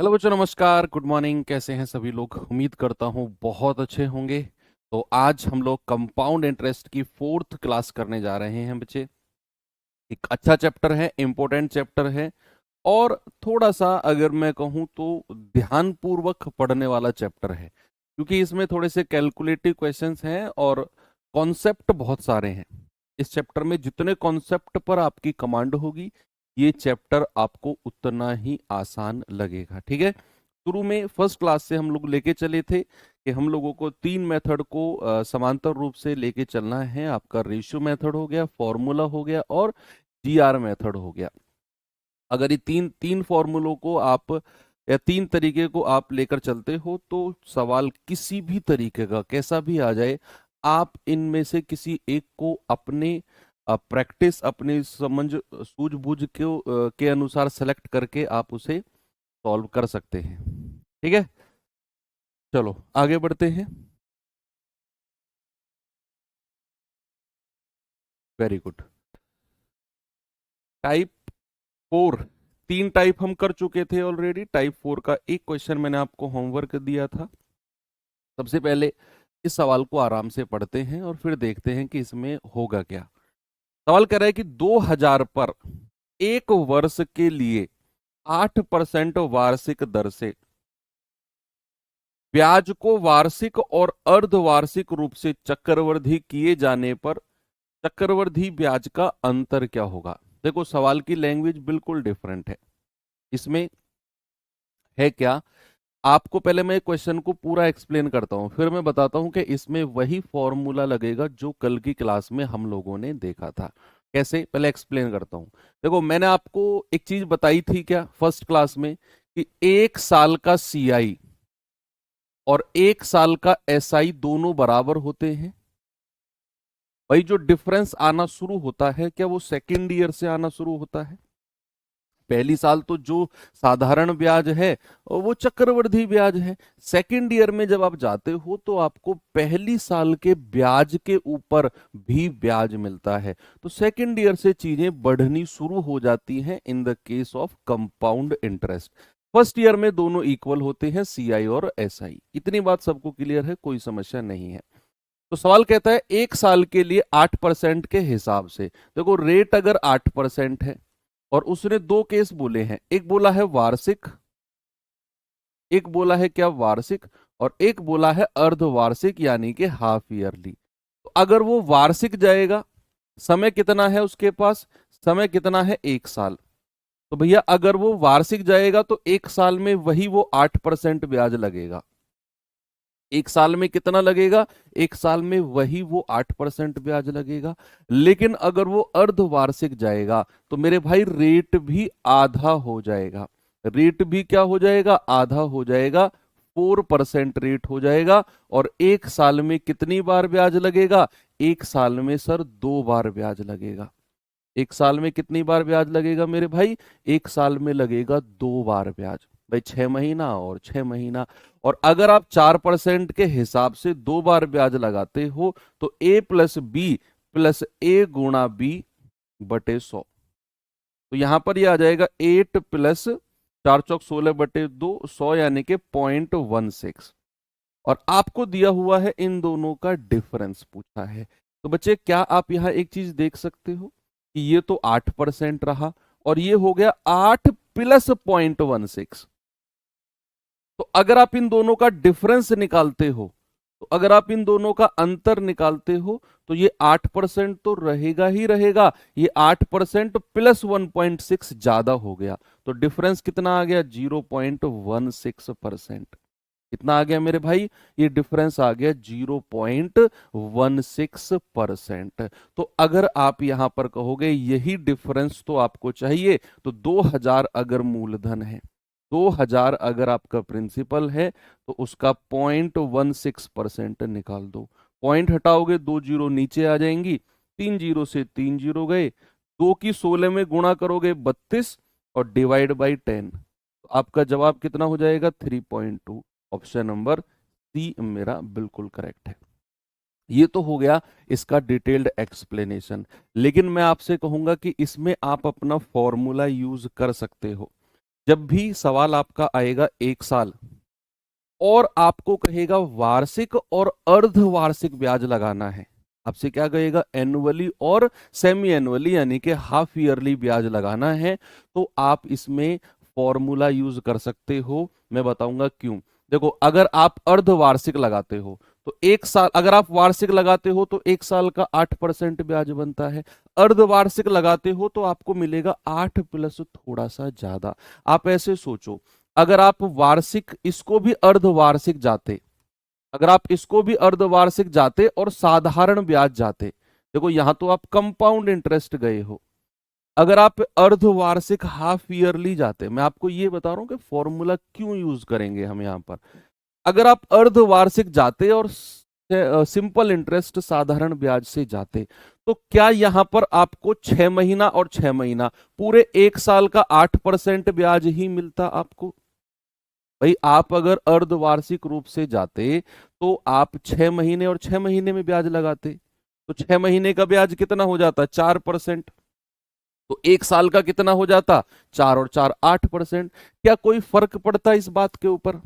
Hello बच्चों, नमस्कार, good morning. कैसे हैं सभी लोग? उम्मीद करता हूँ बहुत अच्छे होंगे। तो आज हम लोग कंपाउंड इंटरेस्ट की 4th क्लास करने जा रहे हैं बच्चे। एक अच्छा चैप्टर है, इम्पोर्टेंट चैप्टर है, और थोड़ा सा अगर मैं कहूँ तो ध्यानपूर्वक पढ़ने वाला चैप्टर है, क्योंकि इसमें थोड़े से कैलकुलेटिव क्वेश्चंस हैं और कॉन्सेप्ट बहुत सारे हैं। इस चैप्टर में जितने कॉन्सेप्ट पर आपकी कमांड होगी, ये चैप्टर आपको उतना ही आसान लगेगा। ठीक है। शुरू में फर्स्ट क्लास से हम लोग लेके चले थे कि हम लोगों को 3 मेथड को समांतर रूप से लेके चलना है। आपका रेशियो मेथड हो गया, फॉर्मूला हो गया, और जीआर मेथड हो गया। अगर ये तीन तीन फॉर्मूलों को आप या 3 तरीके को आप लेकर चलते हो, तो सवाल किसी भी तरीके का कैसा भी आ जाए, आप इनमें से किसी एक को अपने प्रैक्टिस, अपनी समझ सूझबूझ के अनुसार सेलेक्ट करके आप उसे सॉल्व कर सकते हैं। ठीक है, चलो आगे बढ़ते हैं। Very good. टाइप 4, 3 टाइप हम कर चुके थे ऑलरेडी। टाइप 4 का एक क्वेश्चन मैंने आपको होमवर्क दिया था। सबसे पहले इस सवाल को आराम से पढ़ते हैं और फिर देखते हैं कि इसमें होगा क्या। सवाल कह रहा है कि 2000 पर एक वर्ष के लिए 8% वार्षिक दर से ब्याज को वार्षिक और अर्धवार्षिक रूप से चक्रवृद्धि किए जाने पर चक्रवृद्धि ब्याज का अंतर क्या होगा। देखो, सवाल की लैंग्वेज बिल्कुल डिफरेंट है। इसमें है क्या, आपको पहले मैं क्वेश्चन को पूरा एक्सप्लेन करता हूं, फिर मैं बताता हूं कि इसमें वही फॉर्मूला लगेगा जो कल की क्लास में हम लोगों ने देखा था। कैसे, पहले एक्सप्लेन करता हूं। देखो, मैंने आपको एक चीज बताई थी क्या फर्स्ट क्लास में, कि 1 साल का सीआई और 1 साल का एसआई दोनों बराबर होते हैं। भाई, जो डिफरेंस आना शुरू होता है, क्या वो सेकेंड ईयर से आना शुरू होता है? पहली साल तो जो साधारण ब्याज है वो चक्रवृद्धि ब्याज है। सेकंड ईयर में जब आप जाते हो तो आपको पहली साल के ब्याज के ऊपर भी ब्याज मिलता है। तो सेकंड ईयर से चीजें बढ़नी शुरू हो जाती हैं in the case of compound interest. First year में दोनों इक्वल होते हैं, सीआई और एसआई। इतनी बात सबको क्लियर है, कोई समस्या नहीं है। तो सवाल कहता है 1 साल के लिए 8% के हिसाब से। देखो, रेट अगर 8% है और उसने 2 केस बोले हैं, एक बोला है वार्षिक, एक बोला है क्या वार्षिक, और एक बोला है अर्धवार्षिक यानी कि हाफ ईयरली। तो अगर वो वार्षिक जाएगा, समय कितना है उसके पास? समय कितना है? 1 साल। तो भैया अगर वो वार्षिक जाएगा तो 1 साल में वही वो 8% ब्याज लगेगा। 1 साल में कितना लगेगा? 1 साल में वही वो 8% ब्याज लगेगा। लेकिन अगर वो अर्धवार्षिक जाएगा तो मेरे भाई रेट भी आधा हो जाएगा। रेट भी क्या हो जाएगा? आधा हो जाएगा। 4% रेट हो जाएगा। और 1 साल में कितनी बार ब्याज लगेगा? 1 साल में सर 2 बार ब्याज लगेगा। 1 साल में कितनी बार ब्याज लगेगा मेरे भाई? 1 साल में लगेगा 2 बार ब्याज। भाई 6 महीना और 6 महीना। और अगर आप 4% के हिसाब से 2 बार ब्याज लगाते हो तो ए प्लस बी प्लस ए गुणा बी बटे 100। तो यहां पर ये आ जाएगा 8 प्लस 4 चौक 16 बटे 2, 100 यानी कि 0.16। और आपको दिया हुआ है इन दोनों का डिफरेंस पूछा है। तो बच्चे, क्या आप यहां एक चीज देख सकते हो कि ये तो 8% रहा और ये हो गया 8 प्लस 0.16। तो अगर आप इन दोनों का डिफरेंस निकालते हो, तो अगर आप इन दोनों का अंतर निकालते हो, तो ये 8% तो रहेगा ही रहेगा। ये 8% प्लस 1.6 ज्यादा हो गया। तो डिफरेंस कितना आ गया? 0.16%। कितना आ गया मेरे भाई? ये डिफरेंस आ गया 0.16%। तो अगर आप यहां पर कहोगे यही डिफरेंस तो आपको चाहिए, तो 2000 अगर मूलधन है, 2000 अगर आपका प्रिंसिपल है, तो उसका 0.16% निकाल दो। पॉइंट हटाओगे, 2 जीरो नीचे आ जाएंगी, 3 जीरो से 3 जीरो गए, 2 की 16 में गुणा करोगे 32 और डिवाइड बाई 10। आपका जवाब कितना हो जाएगा? 3.2। ऑप्शन नंबर सी मेरा बिल्कुल करेक्ट है। ये तो हो गया इसका डिटेल्ड एक्सप्लेनेशन। लेकिन मैं आपसे कहूंगा कि इसमें आप अपना फॉर्मूला यूज कर सकते हो। जब भी सवाल आपका आएगा 1 साल और आपको कहेगा वार्षिक और अर्धवार्षिक ब्याज लगाना है, आपसे क्या कहेगा एनुअली और सेमी एनुअली यानी कि हाफ ईयरली ब्याज लगाना है, तो आप इसमें फॉर्मूला यूज कर सकते हो। मैं बताऊंगा क्यों। देखो, अगर आप अर्धवार्षिक लगाते हो तो 1 साल, अगर आप वार्षिक लगाते हो तो 1 साल का 8% ब्याज बनता है। अर्धवार्षिक लगाते हो तो आपको मिलेगा 8 प्लस थोड़ा सा ज्यादा। आप ऐसे सोचो, अगर आप वार्षिक इसको भी अर्धवार्षिक जाते, अगर आप इसको भी अर्धवार्षिक जाते और साधारण ब्याज जाते, देखो यहां तो आप कंपाउंड इंटरेस्ट गए हो। अगर आप अर्धवार्षिक हाफ ईयरली जाते, मैं आपको ये बता रहा हूं कि फॉर्मूला क्यों यूज करेंगे हम यहां पर। अगर आप अर्धवार्षिक जाते और सिंपल इंटरेस्ट साधारण ब्याज से जाते, तो क्या यहां पर आपको 6 महीना और 6 महीना पूरे 1 साल का 8% ब्याज ही मिलता आपको? भाई आप अगर अर्धवार्षिक रूप से जाते तो आप 6 महीने और 6 महीने में ब्याज लगाते, तो 6 महीने का ब्याज कितना हो जाता? 4%। तो 1 साल का कितना हो जाता? 4 और 4 8%। क्या कोई फर्क पड़ता इस बात के ऊपर?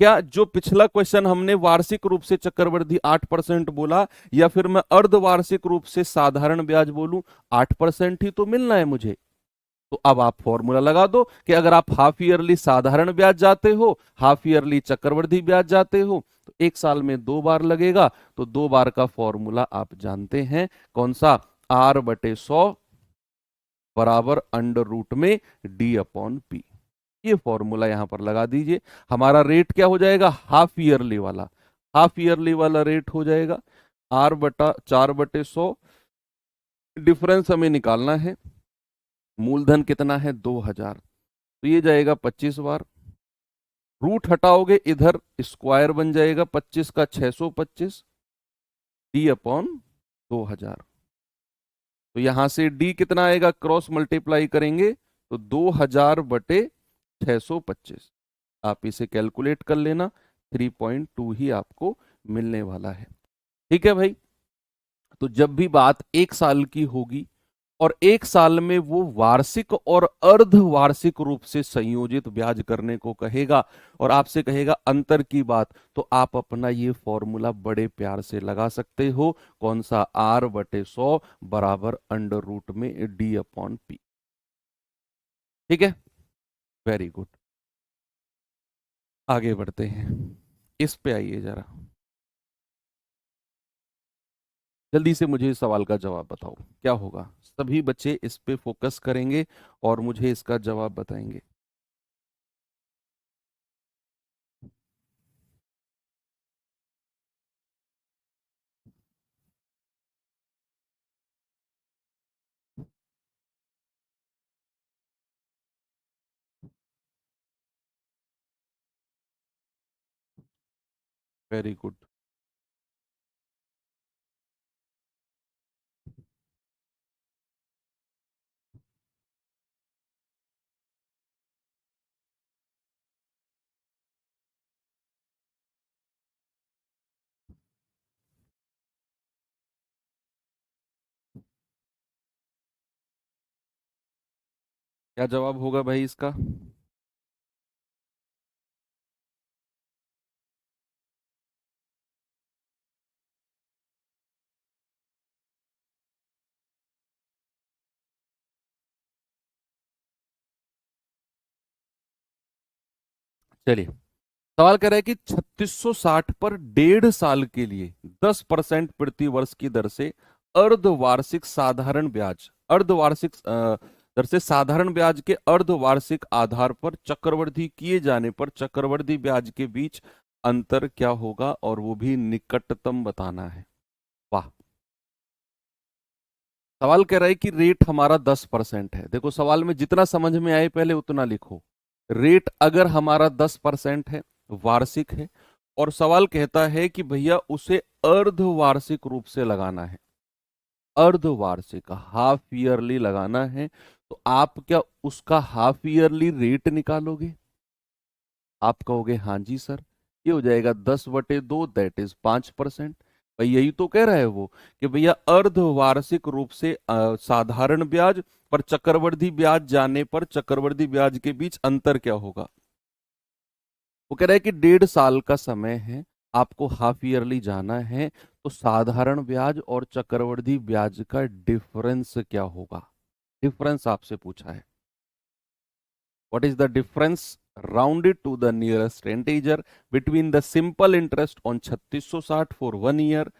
क्या जो पिछला क्वेश्चन हमने वार्षिक रूप से चक्रवृद्धि 8% बोला, या फिर मैं अर्धवार्षिक रूप से साधारण ब्याज बोलूं, 8% ही तो मिलना है मुझे। तो अब आप फॉर्मूला लगा दो कि अगर आप हाफ ईयरली साधारण ब्याज जाते हो, हाफ ईयरली चक्रवृद्धि ब्याज जाते हो, तो 1 साल में 2 बार लगेगा। तो 2 बार का फॉर्मूला आप जानते हैं, कौन सा? R/100 बराबर अंडर रूट में D/P। ये फॉर्मूला यहां पर लगा दीजिए। हमारा रेट क्या हो जाएगा? हाफ ईयरली वाला, हाफ ईयरली वाला रेट हो जाएगा R/4/100। डिफरेंस हमें निकालना है। मूलधन कितना है? 2000, तो ये जाएगा 25 बार। रूट हटाओगे इधर स्क्वायर बन जाएगा, 25 का 625 D/2000। तो यहां से D कितना आएगा? क्रॉस मल्टीप्लाई करेंगे तो 2000/625। आप इसे कैलकुलेट कर लेना, 3.2 ही आपको मिलने वाला है। ठीक है भाई। तो जब भी बात 1 साल की होगी और 1 साल में वो वार्षिक और अर्धवार्षिक रूप से संयोजित ब्याज करने को कहेगा और आपसे कहेगा अंतर की बात, तो आप अपना ये फॉर्मूला बड़े प्यार से लगा सकते हो। कौन सा? R/100 बराबर अंडर रूट में D/P। ठीक है, वेरी गुड। आगे बढ़ते हैं, इस पे आइए जरा, जल्दी से मुझे इस सवाल का जवाब बताओ क्या होगा। सभी बच्चे इस पे फोकस करेंगे और मुझे इसका जवाब बताएंगे। Very good. क्या जवाब होगा भाई इसका? चलिए, सवाल कह रहा है कि 3660 पर 1.5 साल के लिए 10% प्रति वर्ष की दर से अर्धवार्षिक साधारण ब्याज, अर्धवार्षिक दर से साधारण ब्याज के अर्धवार्षिक आधार पर चक्रवृद्धि किए जाने पर चक्रवृद्धि ब्याज के बीच अंतर क्या होगा, और वो भी निकटतम बताना है। वाह। सवाल कह रहा है कि रेट हमारा 10% है। देखो, सवाल में जितना समझ में आए पहले उतना लिखो। रेट अगर हमारा 10% है, वार्षिक है, और सवाल कहता है कि भैया उसे अर्धवार्षिक रूप से लगाना है, अर्धवार्षिक हाफ ईयरली लगाना है, तो आप क्या उसका हाफ ईयरली रेट निकालोगे? आप कहोगे हाँ जी सर। ये हो जाएगा 10/2, दैट इज 5%। भाई यही तो कह रहा है वो कि भैया अर्धवार्षिक रूप से साधारण ब्याज पर चक्रवृद्धि ब्याज जाने पर चक्रवृद्धि ब्याज के बीच अंतर क्या होगा। वो कह रहा है कि 1.5 साल का समय है, आपको हाफ ईयरली जाना है, तो साधारण ब्याज और चक्रवृद्धि ब्याज का डिफरेंस क्या होगा। डिफरेंस आपसे पूछा है। What is the difference rounded to the nearest integer between the simple interest on 3660 for 1 year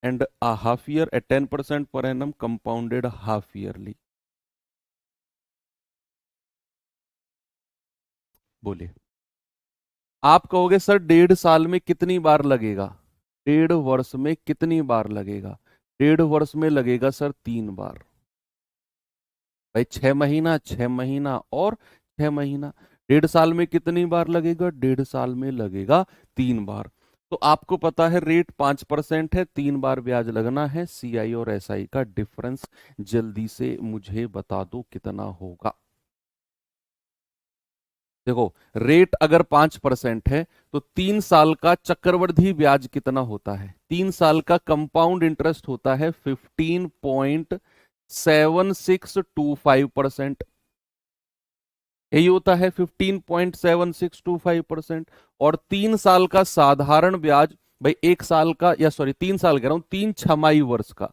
and a half year at 10% per annum compounded half yearly। बोलिए। आप कहोगे सर 1.5 साल में कितनी बार लगेगा, 1.5 वर्ष में कितनी बार लगेगा। 1.5 वर्ष में लगेगा सर 3 बार। भाई 6 महीना, 6 महीना और 6 महीना। 1.5 साल में कितनी बार लगेगा, 1.5 साल में लगेगा 3 बार। तो आपको पता है रेट 5% है, 3 बार ब्याज लगना है। सीआई और एसआई का डिफरेंस जल्दी से मुझे बता दो कितना होगा। देखो रेट अगर 5% है तो 3 साल का चक्रवृद्धि ब्याज कितना होता है, 3 साल का कंपाउंड इंटरेस्ट होता है 15.7625%। यही होता है 15.7625%। और 3 साल का साधारण ब्याज, भाई 1 साल का, या सॉरी 3 साल कह रहा हूं, 3 छमाही वर्ष का,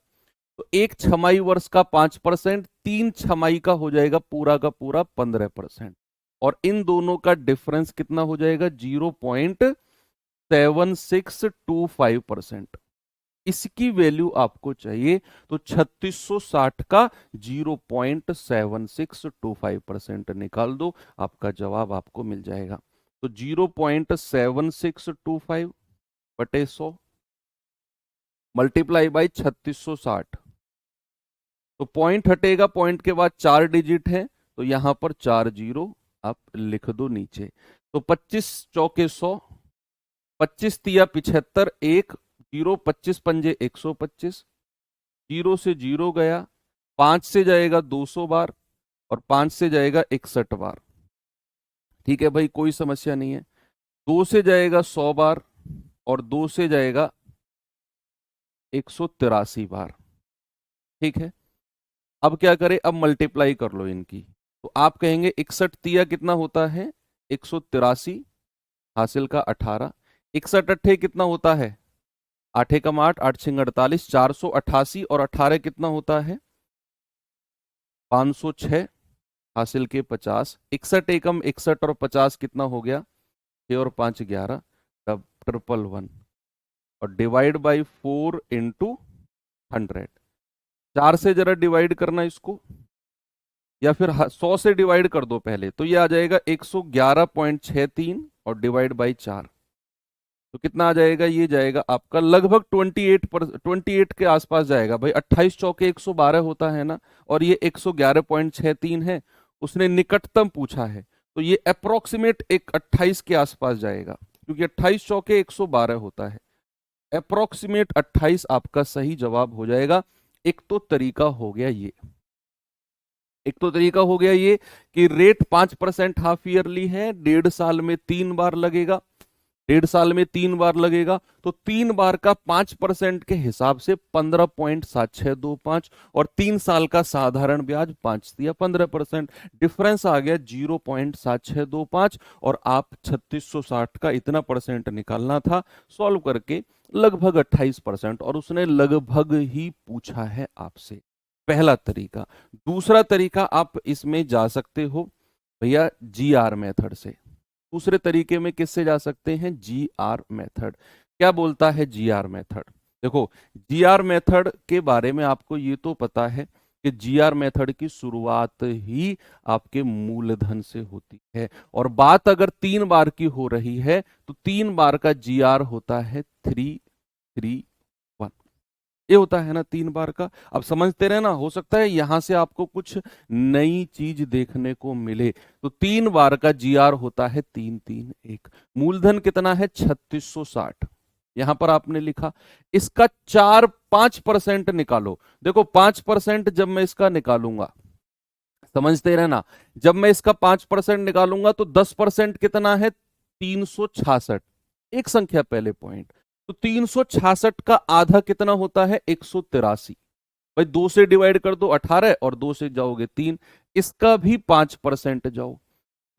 तो 1 छमाही वर्ष का 5%, 3 छमाही का हो जाएगा पूरा का पूरा 15%। और इन दोनों का डिफरेंस कितना हो जाएगा, 0.7625%। इसकी वैल्यू आपको चाहिए, तो 3660 का 0.7625% निकाल दो, आपका जवाब आपको मिल जाएगा। तो 0.7625 बटे 100 मल्टीप्लाई बाई 3660। तो पॉइंट हटेगा, पॉइंट के बाद 4 डिजिट है, तो यहां पर 4 जीरो आप लिख दो नीचे। तो 25 चौके 100, 25 तिया 75, 1 0, 25 पंजे 125, 0 से 0 गया, 5 से जाएगा 200 बार और 5 से जाएगा 61 बार। ठीक है भाई, कोई समस्या नहीं है। 2 से जाएगा 100 बार और 2 से जाएगा 183 बार। ठीक है, अब क्या करें, अब मल्टीप्लाई कर लो इनकी। तो आप कहेंगे 61 तिया कितना होता है 183, हासिल का 18, 61 अट्ठे कितना होता है, 8 एकम 8, 8 छिंग 48, 488 और 18 कितना होता है 506, हासिल के 50, 61 एकम 61 और 50 कितना हो गया 6 और 5 11, तब 111 और डिवाइड बाई 4 इंटू 100। 4 से जरा डिवाइड करना इसको, या फिर 100 से डिवाइड कर दो पहले, तो ये आ जाएगा 111.63 और डिवाइड बाई 4, तो कितना आ जाएगा, ये जाएगा आपका लगभग 28 के आसपास जाएगा। भाई 28 चौके 112 होता है ना, और ये 111.63 है, उसने निकटतम पूछा है, तो ये अप्रोक्सीमेट एक 28 के आसपास जाएगा, क्योंकि 28 चौके 112 होता है। अप्रोक्सीमेट 28 आपका सही जवाब हो जाएगा। एक तो तरीका हो गया ये, एक तो तरीका हो गया ये कि रेट 5% हाफ ईयरली है, 1.5 साल में 3 बार लगेगा, 1.5 साल में 3 बार लगेगा, तो 3 बार का 5% के हिसाब से 15.7625, और 3 साल का साधारण ब्याज 5 या 15%, डिफरेंस आ गया 0.7625। और आप 3660 का इतना परसेंट निकालना था, सॉल्व करके लगभग 28%, और उसने लगभग ही पूछा है आपसे। पहला तरीका। दूसरा तरीका आप इसमें जा सकते हो भैया जीआर मेथड से। दूसरे तरीके में किससे जा सकते हैं, जीआर मेथड। क्या बोलता है जीआर मेथड, देखो जीआर मेथड के बारे में आपको ये तो पता है कि जीआर मेथड की शुरुआत ही आपके मूलधन से होती है, और बात अगर 3 बार की हो रही है तो 3 बार का जीआर होता है 331। ये होता है ना 3 बार का। अब समझते रहे ना, हो सकता है यहां से आपको कुछ नई चीज देखने को मिले। तो 3 बार का जीआर होता है 331। मूलधन कितना है 3660, यहां पर आपने लिखा। इसका 4-5% निकालो। देखो 5% जब मैं इसका निकालूंगा, समझते रहना, जब मैं इसका 5% निकालूंगा तो 10% कितना है 366, एक संख्या पहले पॉइंट। तो 366 का आधा कितना होता है? 183। भाई 2 से डिवाइड कर दो 18 और 2 से जाओगे 3, इसका भी 5% जाओ,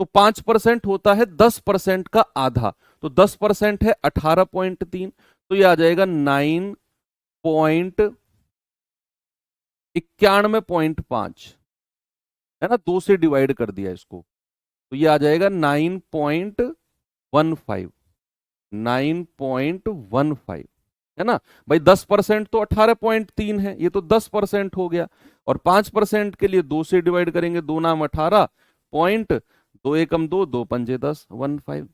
तो 5% होता है 10% का आधा, तो 10% है 18.3, तो ये आ जाएगा 9.91.5, है ना, 2 से डिवाइड कर दिया इसको, तो ये आ जाएगा 9.15, 9.15, है ना भाई। 10% तो 18.3 है, ये तो 10% हो गया, और 5% के लिए 2 से डिवाइड करेंगे, 2 नाम 18 पॉइंट, 2 एकम 2, 2 पंजे 10, 15,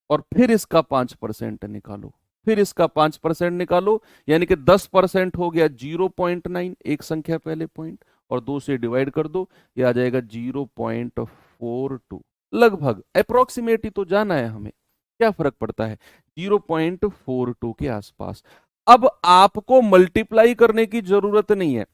और फिर इसका 5% निकालो, फिर इसका 5% निकालो, यानी कि 10% हो गया 0.9, एक संख्या पहले पॉइंट, और 2 से डिवाइड कर दो, ये आ जाएगा 0.42, लगभग अप्रोक्सीमेट ही तो जाना है हमें, क्या फर्क पड़ता है, 0.42 के आसपास। अब आपको मल्टीप्लाई करने की जरूरत नहीं है,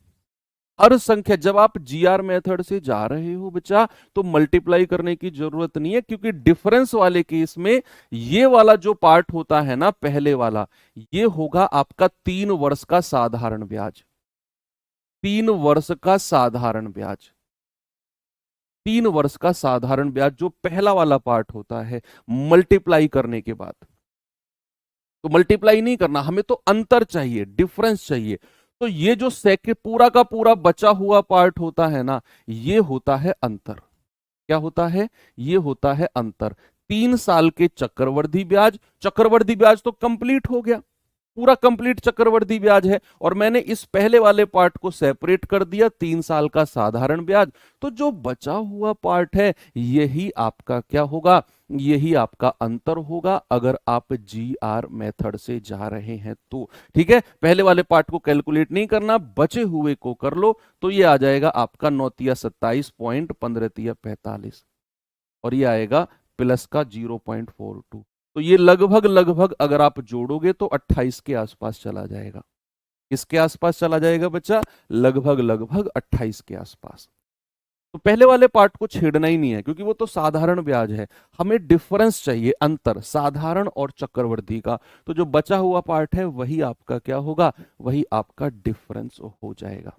हर संख्या, जब आप जीआर मेथड से जा रहे हो बच्चा, तो मल्टीप्लाई करने की जरूरत नहीं है, क्योंकि डिफरेंस वाले केस में ये वाला जो पार्ट होता है ना, पहले वाला, ये होगा आपका 3 वर्ष का साधारण ब्याज, 3 वर्ष का साधारण ब्याज, 3 वर्ष का साधारण ब्याज जो पहला वाला पार्ट होता है, मल्टीप्लाई करने के बाद। तो मल्टीप्लाई नहीं करना, हमें तो अंतर चाहिए, डिफरेंस चाहिए। तो ये जो सेकंड पूरा का पूरा बचा हुआ पार्ट होता है ना, ये होता है अंतर। क्या होता है? ये होता है अंतर। 3 साल के चक्रवृद्धि ब्याज, चक्रवृद्धि ब्याज तो कंप्लीट हो गया, पूरा कंप्लीट चक्रवृद्धि ब्याज है, और मैंने इस पहले वाले पार्ट को सेपरेट कर दिया, 3 साल का साधारण ब्याज। तो जो बचा हुआ पार्ट है, यही आपका क्या होगा, यही आपका अंतर होगा, अगर आप जीआर मेथड से जा रहे हैं तो। ठीक है, पहले वाले पार्ट को कैलकुलेट नहीं करना, बचे हुए को कर लो, तो ये आ जाएगा आपका 9×3 = 27, 15×3 = 45, और ये आएगा प्लस का 0.42। तो ये लगभग लगभग अगर आप जोड़ोगे तो 28 के आसपास चला जाएगा। किसके आसपास चला जाएगा बच्चा? लगभग लगभग 28 के आसपास। तो पहले वाले पार्ट को छेड़ना ही नहीं है, क्योंकि वो तो साधारण ब्याज है, हमें डिफरेंस चाहिए, अंतर साधारण और चक्रवृद्धि का। तो जो बचा हुआ पार्ट है वही आपका क्या होगा, वही आपका डिफरेंस हो जाएगा।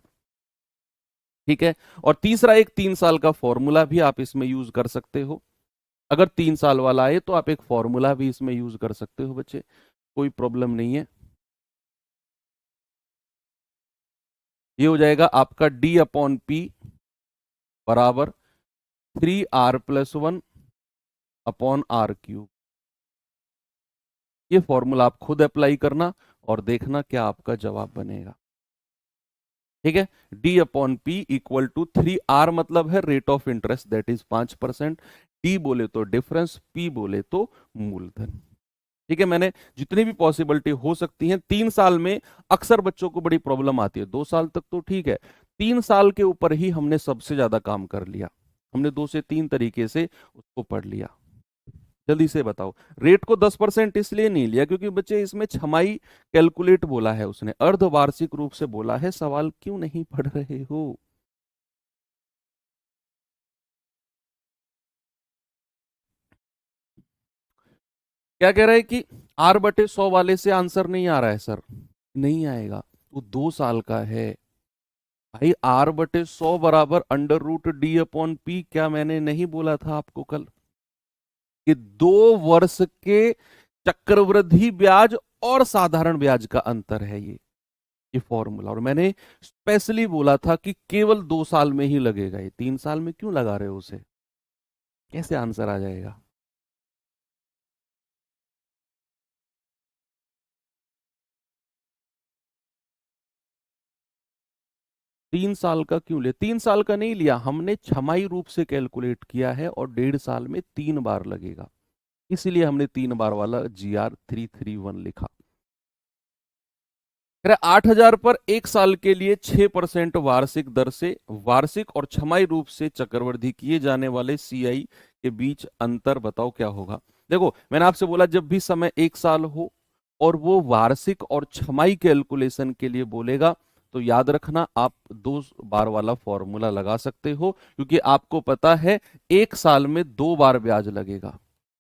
ठीक है, और तीसरा एक 3 साल का फॉर्मूला भी आप इसमें यूज कर सकते हो। अगर 3 साल वाला आए तो आप एक फॉर्मूला भी इसमें यूज कर सकते हो बच्चे, कोई प्रॉब्लम नहीं है। ये हो जाएगा आपका D/P बराबर 3R+1/R³। ये फॉर्मूला आप खुद अप्लाई करना और देखना क्या आपका जवाब बनेगा। ठीक है, D/P = 3R मतलब है rate of interest, that is 5%, D बोले तो डिफरेंस, P बोले तो मूलधन। ठीक है, मैंने जितनी भी पॉसिबिलिटी हो सकती है, 3 साल में अक्सर बच्चों को बड़ी प्रॉब्लम आती है, 2 साल तक तो ठीक है, 3 साल के ऊपर ही हमने सबसे ज्यादा काम कर लिया, हमने 2 से 3 तरीके से उसको पढ़ लिया। जल्दी से बताओ, रेट को 10% इसलिए नहीं लिया क्योंकि बच्चे इसमें छमाई कैलकुलेट बोला है उसने, अर्धवार्षिक रूप से बोला है, सवाल क्यों नहीं पढ़ रहे हो? क्या कह रहा है कि R/100 वाले से आंसर नहीं आ रहा है सर? नहीं आएगा, वो 2 साल का है भाई। R/100 बराबर √D/P, क्या मैंने नहीं बोला था आपको कल कि 2 वर्ष के चक्रवृद्धि ब्याज और साधारण ब्याज का अंतर है ये फॉर्मूला। और मैंने स्पेशली बोला था कि केवल 2 साल में ही लगेगा, ये 3 साल में क्यों लगा रहे हो उसे? कैसे आंसर आ जाएगा? 3 साल का क्यों ले? 3 साल का नहीं लिया हमने, छमाई रूप से कैलकुलेट किया है, और 1.5 साल में 3 बार लगेगा, इसलिए हमने 3 बार वाला GR331 लिखा। 8,000 पर 1 साल के लिए 6% वार्षिक दर से वार्षिक और छमाई रूप से चक्रवृद्धि किए जाने वाले CI के बीच अंतर बताओ क्या होगा। देखो मैंने आपसे बोला जब भी समय 1 साल हो और वो वार्षिक और छमाई कैलकुलेशन के लिए बोलेगा, तो याद रखना आप 2 बार वाला फॉर्मूला लगा सकते हो, क्योंकि आपको पता है 1 साल में 2 बार ब्याज लगेगा।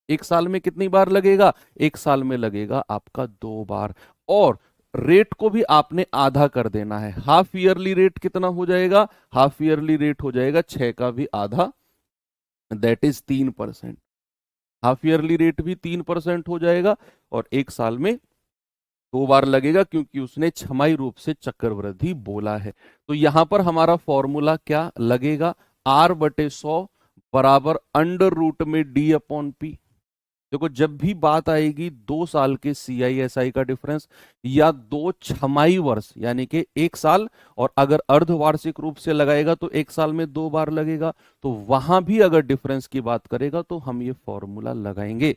1 साल में कितनी बार लगेगा? 1 साल में लगेगा आपका 2 बार। और रेट को भी आपने आधा कर देना है। हाफ ईयरली रेट कितना हो जाएगा? हाफ ईयरली रेट हो जाएगा 6 का भी आधा, that is 3%। Half yearly rate भी 3% हो जाएगा और एक साल में 2 बार लगेगा, क्योंकि उसने छमाही रूप से चक्रवृद्धि बोला है। तो यहां पर हमारा फॉर्मूला क्या लगेगा? R/100 बराबर अंडर रूट में D/P। देखो, जब भी बात आएगी 2 साल के CISI का डिफरेंस या 2 छमाही वर्ष यानी कि 1 साल, और अगर अर्धवार्षिक रूप से लगाएगा तो 1 साल में 2 बार लगेगा, तो वहां भी अगर डिफरेंस की बात करेगा तो हम ये फॉर्मूला लगाएंगे।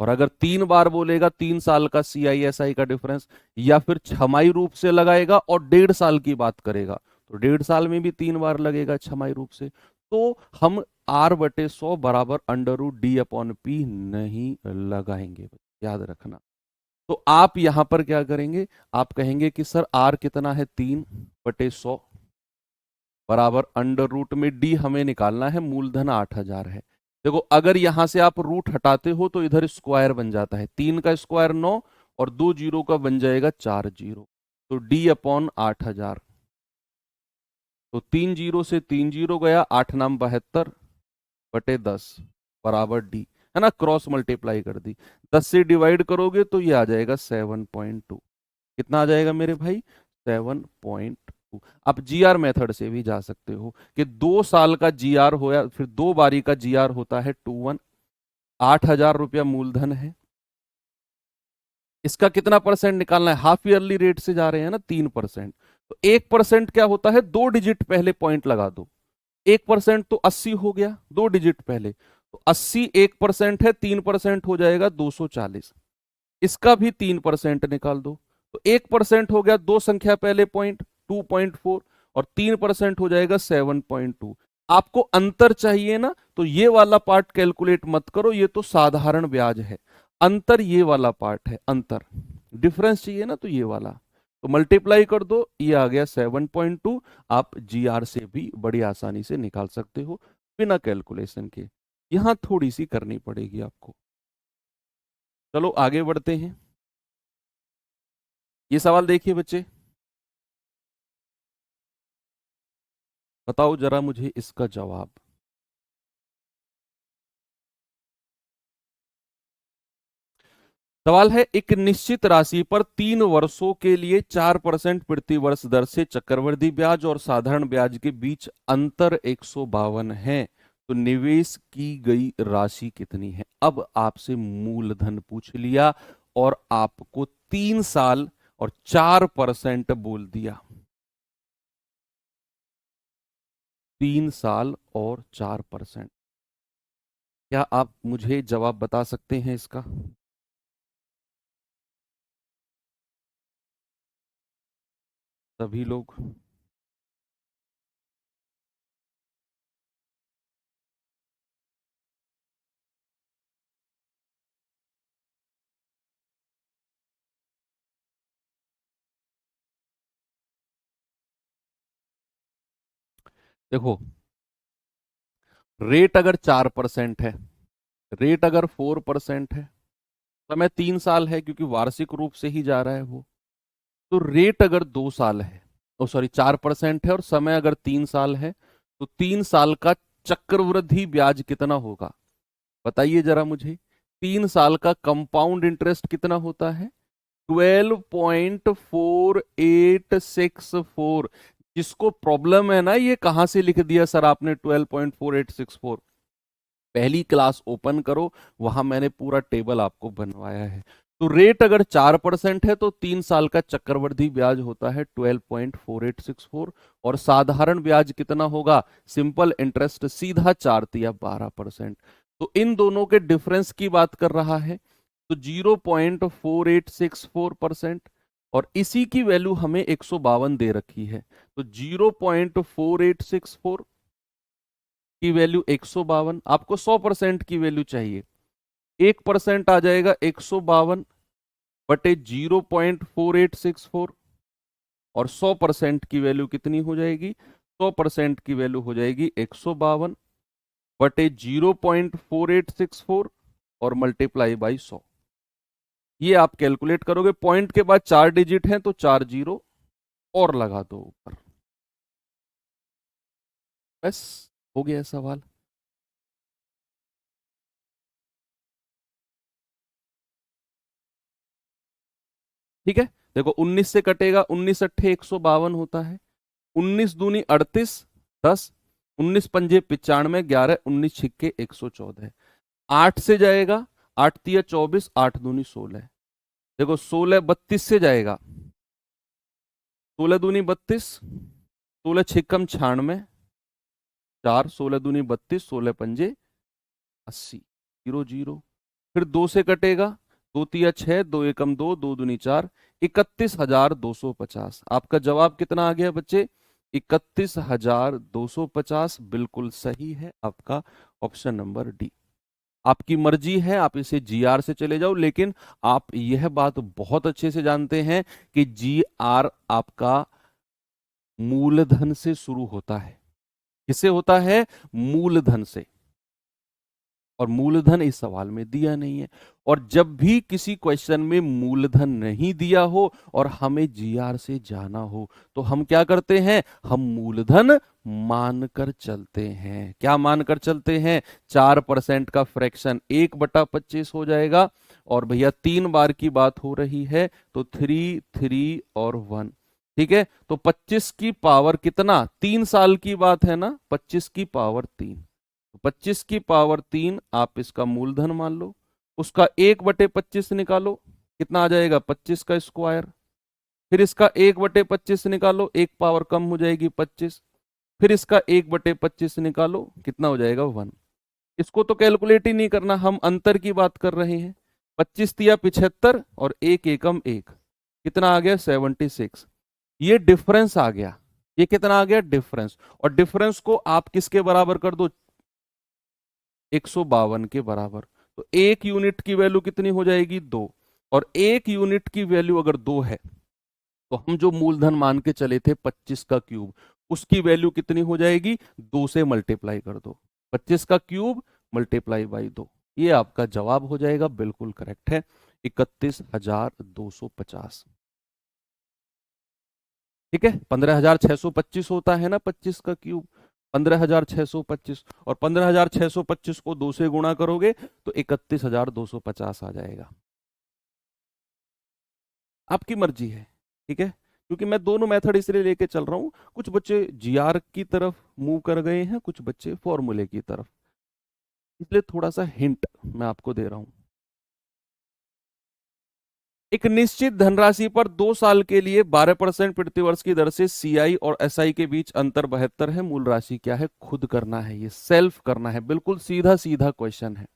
और अगर 3 बार बोलेगा 3 साल का CISI का डिफरेंस, या फिर छमाही रूप से लगाएगा और 1.5 साल की बात करेगा, तो 1.5 साल में भी 3 बार लगेगा छमाही रूप से। तो हम R/100 बराबर अंडर रूट D/P नहीं लगाएंगे, याद रखना। तो आप यहां पर क्या करेंगे? आप कहेंगे कि सर R कितना है? 3/100 बराबर अंडर रूट में D हमें निकालना है, मूलधन 8,000 है। देखो, अगर यहां से आप रूट हटाते हो तो इधर स्क्वायर बन जाता है, 3 का स्क्वायर 9 और 2 जीरो का बन जाएगा 4 जीरो, तो D/8,000। तो 3 जीरो से 3 जीरो गया, 8×9 = 72/10 बराबर D, है ना? क्रॉस मल्टीप्लाई कर दी, 10 से डिवाइड करोगे तो ये आ जाएगा 7.2। कितना आ जाएगा मेरे भाई? 7.2। आप GR मेथड से भी जा सकते हो कि 2 साल का GR होया, फिर 2 बारी का GR होता है 21। 8,000 रुपया मूलधन है, इसका कितना परसेंट निकालना है? हाफ ईयरली रेट से जा रहे हैं ना, 3%। तो 1% क्या होता है? 2 डिजिट पहले पॉइंट लगा दो। 1% तो 80 हो गया, 2 डिजिट पहले, तो 80 1% है, 3% हो जाएगा 240। इसका भी 3% निकाल दो, तो 1% हो गया, 2 संख्या पहले पॉइंट 2.4, और 3% हो जाएगा 7.2। आपको अंतर चाहिए ना, तो ये वाला पार्ट कैलकुलेट मत करो, ये तो साधारण ब्याज है। अंतर ये वाला पार्ट है, अंतर डिफरेंस चाहिए ना, तो ये वाला, तो मल्टीप्लाई कर दो, ये आ गया 7.2। आप GR से भी बड़ी आसानी से निकाल सकते हो बिना कैलकुलेशन के। यहां थोड़ी सी करनी पड़ेगी आपको। चलो आगे बढ़ते हैं। ये सवाल देखिए बच्चे, बताओ जरा मुझे इसका जवाब। सवाल है, एक निश्चित राशि पर 3 वर्षों के लिए 4% प्रति वर्ष दर से चक्रवृद्धि ब्याज और साधारण ब्याज के बीच अंतर 152 है, तो निवेश की गई राशि कितनी है? अब आपसे मूलधन पूछ लिया और आपको 3 साल और 4% बोल दिया। 3 साल और 4%। क्या आप मुझे जवाब बता सकते हैं इसका? सभी लोग? देखो, रेट अगर 4% है, रेट अगर 4% है, समय 3 साल है क्योंकि वार्षिक रूप से ही जा रहा है वो, तो रेट अगर 2 साल है, ओ सॉरी 4% है, और समय अगर 3 साल है, तो 3 साल का चक्रवृद्धि ब्याज कितना होगा? बताइए जरा मुझे। 3 साल का कंपाउंड इंटरेस्ट कितना होता है? 12.4864। जिसको प्रॉब्लम है ना, ये कहां से लिख दिया सर आपने 12.4864? पहली क्लास ओपन करो, वहां मैंने पूरा टेबल आपको बनवाया है। तो रेट अगर 4% है तो 3 साल का चक्रवृद्धि ब्याज होता है 12.4864, और साधारण ब्याज कितना होगा? सिंपल इंटरेस्ट सीधा 4 या 12%। तो इन दोनों के डिफरेंस की बात कर रहा है, तो 0.4864%, और इसी की वैल्यू हमें 152 दे रखी है, तो 0.4864 की वैल्यू 152। आपको 100% की वैल्यू चाहिए, 1% आ जाएगा 152/0.4864, और 100% की वैल्यू कितनी हो जाएगी? 100% की वैल्यू हो जाएगी 152/0.4864 और मल्टीप्लाई बाई 100। ये आप कैलकुलेट करोगे, पॉइंट के बाद 4 डिजिट हैं तो 4 जीरो और लगा दो ऊपर, बस हो गया सवाल। ठीक है, देखो 19 से कटेगा, 19 अट्ठे 152 होता है, 19 दूनी 38, 10, 19 पंजे 95, 11 19 छिक्के 114, 8 से जाएगा, 8 तिया 24, 8 दूनी 16, देखो 16 32 से जाएगा, 16 दूनी 32, 16 छिक्कम 96, 4, 16 दूनी 32, 16 पंजे 80, 0 0, फिर 2 से कटेगा, 2 तिया 6, 2 एकम 2, 2 दूनी 4, 31,250। आपका जवाब कितना आ गया बच्चे? 31,250 बिल्कुल सही है आपका ऑप्शन नंबर डी। आपकी मर्जी है, आप इसे जीआर से चले जाओ, लेकिन आप यह बात बहुत अच्छे से जानते हैं कि जीआर आपका मूलधन से शुरू होता है। किससे होता है? मूलधन से, और मूलधन इस सवाल में दिया नहीं है। और जब भी किसी क्वेश्चन में मूलधन नहीं दिया हो और हमें जीआर से जाना हो तो हम क्या करते हैं? हम मूलधन मानकर चलते हैं। क्या मानकर चलते हैं? 4% का फ्रैक्शन 1/25 हो जाएगा, और भैया 3 बार की बात हो रही है तो 3 3 और 1। ठीक है, तो 25 की पावर कितना? 3 साल की बात है ना, 25 की पावर 3, 25 की पावर 3 आप इसका मूलधन मान लो, उसका 1/25 निकालो, कितना आ जाएगा? 25 का स्क्वायर, फिर इसका 1/25 निकालो, एक पावर कम हो जाएगी 25, फिर इसका 1/25 निकालो, कितना हो जाएगा? 1। इसको तो कैलकुलेट ही नहीं करना, हम अंतर की बात कर रहे हैं। 25 तिया 75 और एक एकम 1, कितना आ गया? 76। ये डिफरेंस आ गया, ये कितना आ गया? डिफरेंस। और डिफरेंस को आप किसके बराबर कर दो? 152 के बराबर। तो एक यूनिट की वैल्यू कितनी हो जाएगी? 2। और एक यूनिट की वैल्यू अगर 2 है तो हम जो मूलधन मान के चले थे 25 का क्यूब, उसकी वैल्यू कितनी हो जाएगी? 2 से मल्टीप्लाई कर दो, 25 का क्यूब मल्टीप्लाई बाई 2, ये आपका जवाब हो जाएगा, बिल्कुल करेक्ट है, 31,250। ठीक है, 15,625 होता है ना 25 का क्यूब, 15,625, और 15,625 को 2 से गुणा करोगे तो 31,250 आ जाएगा। आपकी मर्जी है, ठीक है, क्योंकि मैं दोनों मेथड इसलिए लेके चल रहा हूं, कुछ बच्चे जीआर की तरफ मूव कर गए हैं, कुछ बच्चे फॉर्मूले की तरफ, इसलिए थोड़ा सा हिंट मैं आपको दे रहा हूं। एक निश्चित धनराशि पर 2 साल के लिए 12% प्रति वर्ष की दर से सीआई और एसआई के बीच अंतर 72 है। मूल राशि क्या है? खुद करना है, ये सेल्फ करना है, बिल्कुल सीधा सीधा क्वेश्चन है।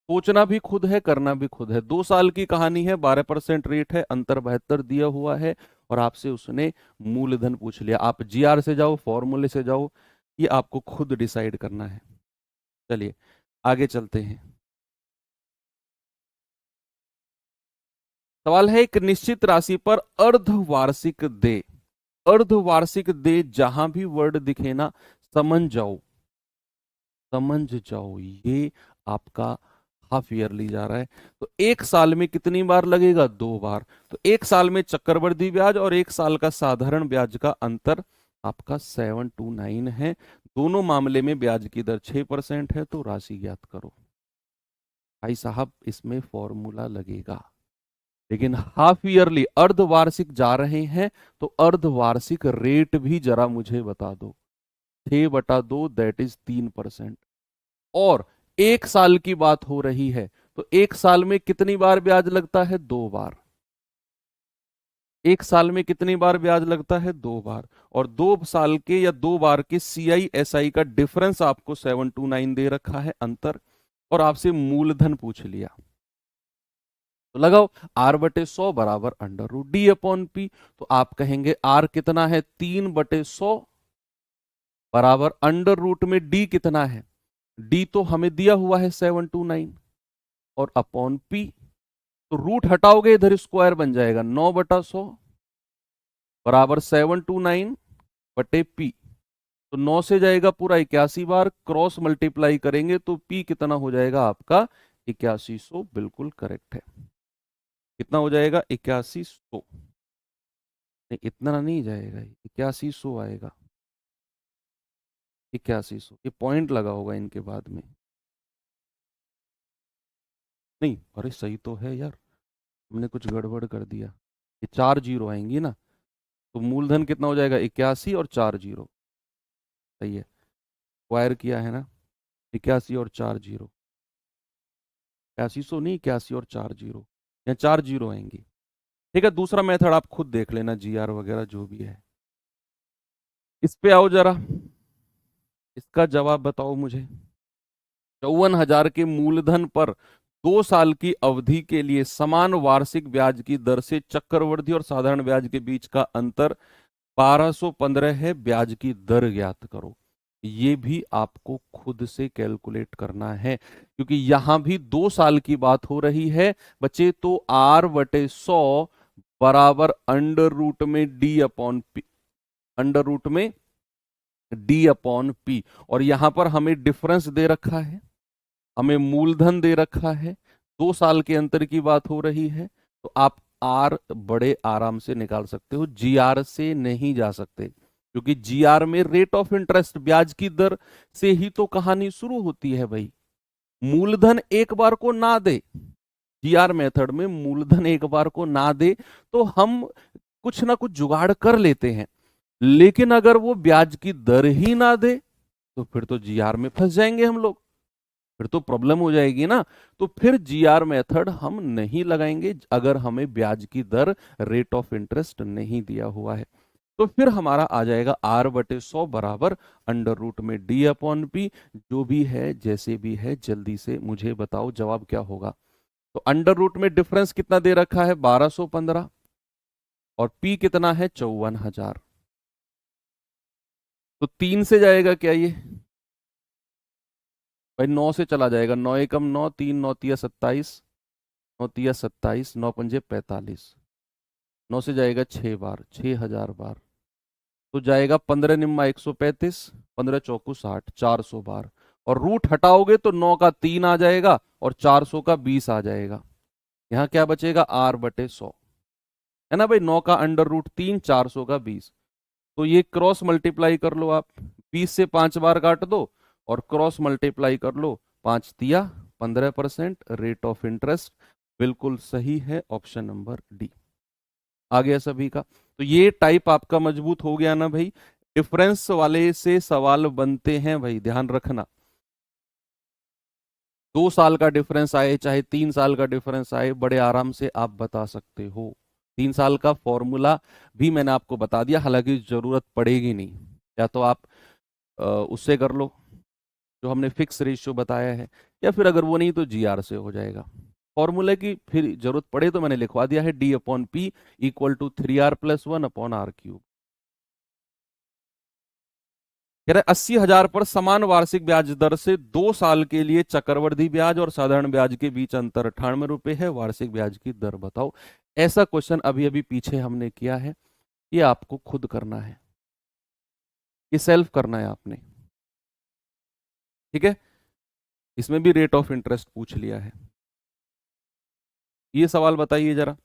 सोचना भी खुद है, करना भी खुद है। 2 साल की कहानी है, 12% रेट है, अंतर 72 दिया हुआ है, और आपसे उसने मूलधन पूछ लिया। आप जीआर से जाओ, फॉर्मूले से जाओ, ये आपको खुद डिसाइड करना है। चलिए आगे चलते हैं। सवाल है, एक निश्चित राशि पर अर्धवार्षिक दे, अर्धवार्षिक दे, जहां भी वर्ड दिखे ना समझ जाओ, समझ जाओ, ये आपका हाफ ईयरली जा रहा है। तो एक साल में कितनी बार लगेगा? 2 बार। तो एक साल में चक्रवृद्धि ब्याज और एक साल का साधारण ब्याज का अंतर आपका 729 है। दोनों मामले में ब्याज की दर 6% है, तो राशि ज्ञात करो। भाई साहब इसमें फॉर्मूला लगेगा, लेकिन हाफ ईयरली अर्धवार्षिक जा रहे हैं तो अर्धवार्षिक रेट भी जरा मुझे बता दो। 6/2 दैट इज 3%। और एक साल की बात हो रही है तो एक साल में कितनी बार ब्याज लगता है? 2 बार। एक साल में कितनी बार ब्याज लगता है? 2 बार। और 2 साल के या 2 बार के सीआई एसआई का डिफरेंस आपको 729 दे रखा है अंतर, और आपसे मूलधन पूछ लिया। तो लगाओ R/100 बराबर √D/P। तो आप कहेंगे R कितना है? 3/100 बराबर अंडर रूट में D कितना है? D तो हमें दिया हुआ है 729, और अपॉन P, तो रूट हटाओगे इधर स्क्वायर बन जाएगा, 9/100 बराबर 729/P। तो 9 से जाएगा पूरा 81 बार, क्रॉस मल्टीप्लाई करेंगे तो P कितना हो जाएगा आपका? 8100 बिल्कुल करेक्ट है। कितना हो जाएगा? 8100। नहीं, इतना नहीं जाएगा, 8100 आएगा। 8100, ये पॉइंट लगा होगा इनके बाद में। नहीं, अरे सही तो है यार, हमने कुछ गड़बड़ कर दिया। ये 4 जीरो आएंगी ना, तो मूलधन कितना हो जाएगा? 81 और 4 जीरो। सही है, वायर किया है ना। 81 और 4 जीरो, 8100 नहीं, 81 और 4 जीरो, या 4 जीरो आएंगी। ठीक है, दूसरा मेथड आप खुद देख लेना, जीआर वगैरह जो भी है। इस पे आओ जरा, इसका जवाब बताओ मुझे। 54,000 के मूलधन पर 2 साल की अवधि के लिए समान वार्षिक ब्याज की दर से चक्रवृद्धि और साधारण ब्याज के बीच का अंतर 1215 है। ब्याज की दर ज्ञात करो। ये भी आपको खुद से कैलकुलेट करना है, क्योंकि यहां भी 2 साल की बात हो रही है बच्चे। तो R/100 बराबर अंडर रूट में D upon P, under root में डी अपॉन पी। और यहां पर हमें डिफरेंस दे रखा है, हमें मूलधन दे रखा है, 2 साल के अंतर की बात हो रही है। तो आप आर बड़े आराम से निकाल सकते हो, जीआर से नहीं जा सकते, क्योंकि जीआर में रेट ऑफ इंटरेस्ट, ब्याज की दर से ही तो कहानी शुरू होती है भाई। मूलधन एक बार को ना दे, जीआर मेथड में मूलधन एक बार को ना दे तो हम कुछ ना कुछ जुगाड़ कर लेते हैं, लेकिन अगर वो ब्याज की दर ही ना दे तो फिर तो जीआर में फंस जाएंगे हम लोग, फिर तो प्रॉब्लम हो जाएगी ना। तो फिर जीआर मेथड हम नहीं लगाएंगे अगर हमें ब्याज की दर, रेट ऑफ इंटरेस्ट नहीं दिया हुआ है। तो फिर हमारा आ जाएगा R/100 बराबर अंडर रूट में डी अपॉन पी। जो भी है जैसे भी है, जल्दी से मुझे बताओ जवाब क्या होगा। तो अंडर रूट में डिफरेंस कितना दे रखा है? 1215, और पी कितना है? 54,000। तो 3 से जाएगा क्या ये? भाई 9 से चला जाएगा, 9 एकम 9, 3 9 तिया 27, 9 तिया 27, 9 पंजे 45, 9 से जाएगा 6 बार, 6,000 बार। तो जाएगा 15 निम्मा 135, 15 चौकू 60, 400 बार। और रूट हटाओगे तो 9 का 3 आ जाएगा और 400 का 20 आ जाएगा। यहाँ क्या बचेगा? R/100, है ना भाई। 9 का अंडर रूट 3, 400 का 20। तो ये क्रॉस मल्टीप्लाई कर लो आप, 20 से 5 बार काट दो और क्रॉस मल्टीप्लाई कर लो, 5 तिया 15%, रेट ऑफ इंटरेस्ट बिल्कुल सही है, ऑप्शन नंबर डी। आ गया सभी का? तो ये टाइप आपका मजबूत हो गया ना भाई। डिफरेंस वाले से सवाल बनते हैं भाई, ध्यान रखना। 2 साल का डिफरेंस आए चाहे 3 साल का डिफरेंस आए, बड़े आराम से आप बता सकते हो। 3 साल का फॉर्मूला भी मैंने आपको बता दिया, हालांकि जरूरत पड़ेगी नहीं, या तो आप उससे कर लो जो हमने फिक्स रेशियो बताया है, या फिर अगर वो नहीं तो जीआर से हो जाएगा। फॉर्मूले की फिर जरूरत पड़े तो मैंने लिखवा दिया है, D upon P equal to 3R+1/R³। कह रहे 80,000 पर समान वार्षिक ब्याज दर से 2 साल के लिए चक्रवृद्धि ब्याज और साधारण ब्याज के बीच अंतर 98 रुपए है, वार्षिक ब्याज की दर बताओ। ऐसा क्वेश्चन अभी अभी पीछे हमने किया है, ये आपको खुद करना है, ये सेल्फ करना है आपने। ठीक है, इसमें भी रेट ऑफ इंटरेस्ट पूछ लिया है। ये सवाल बताइए जरा।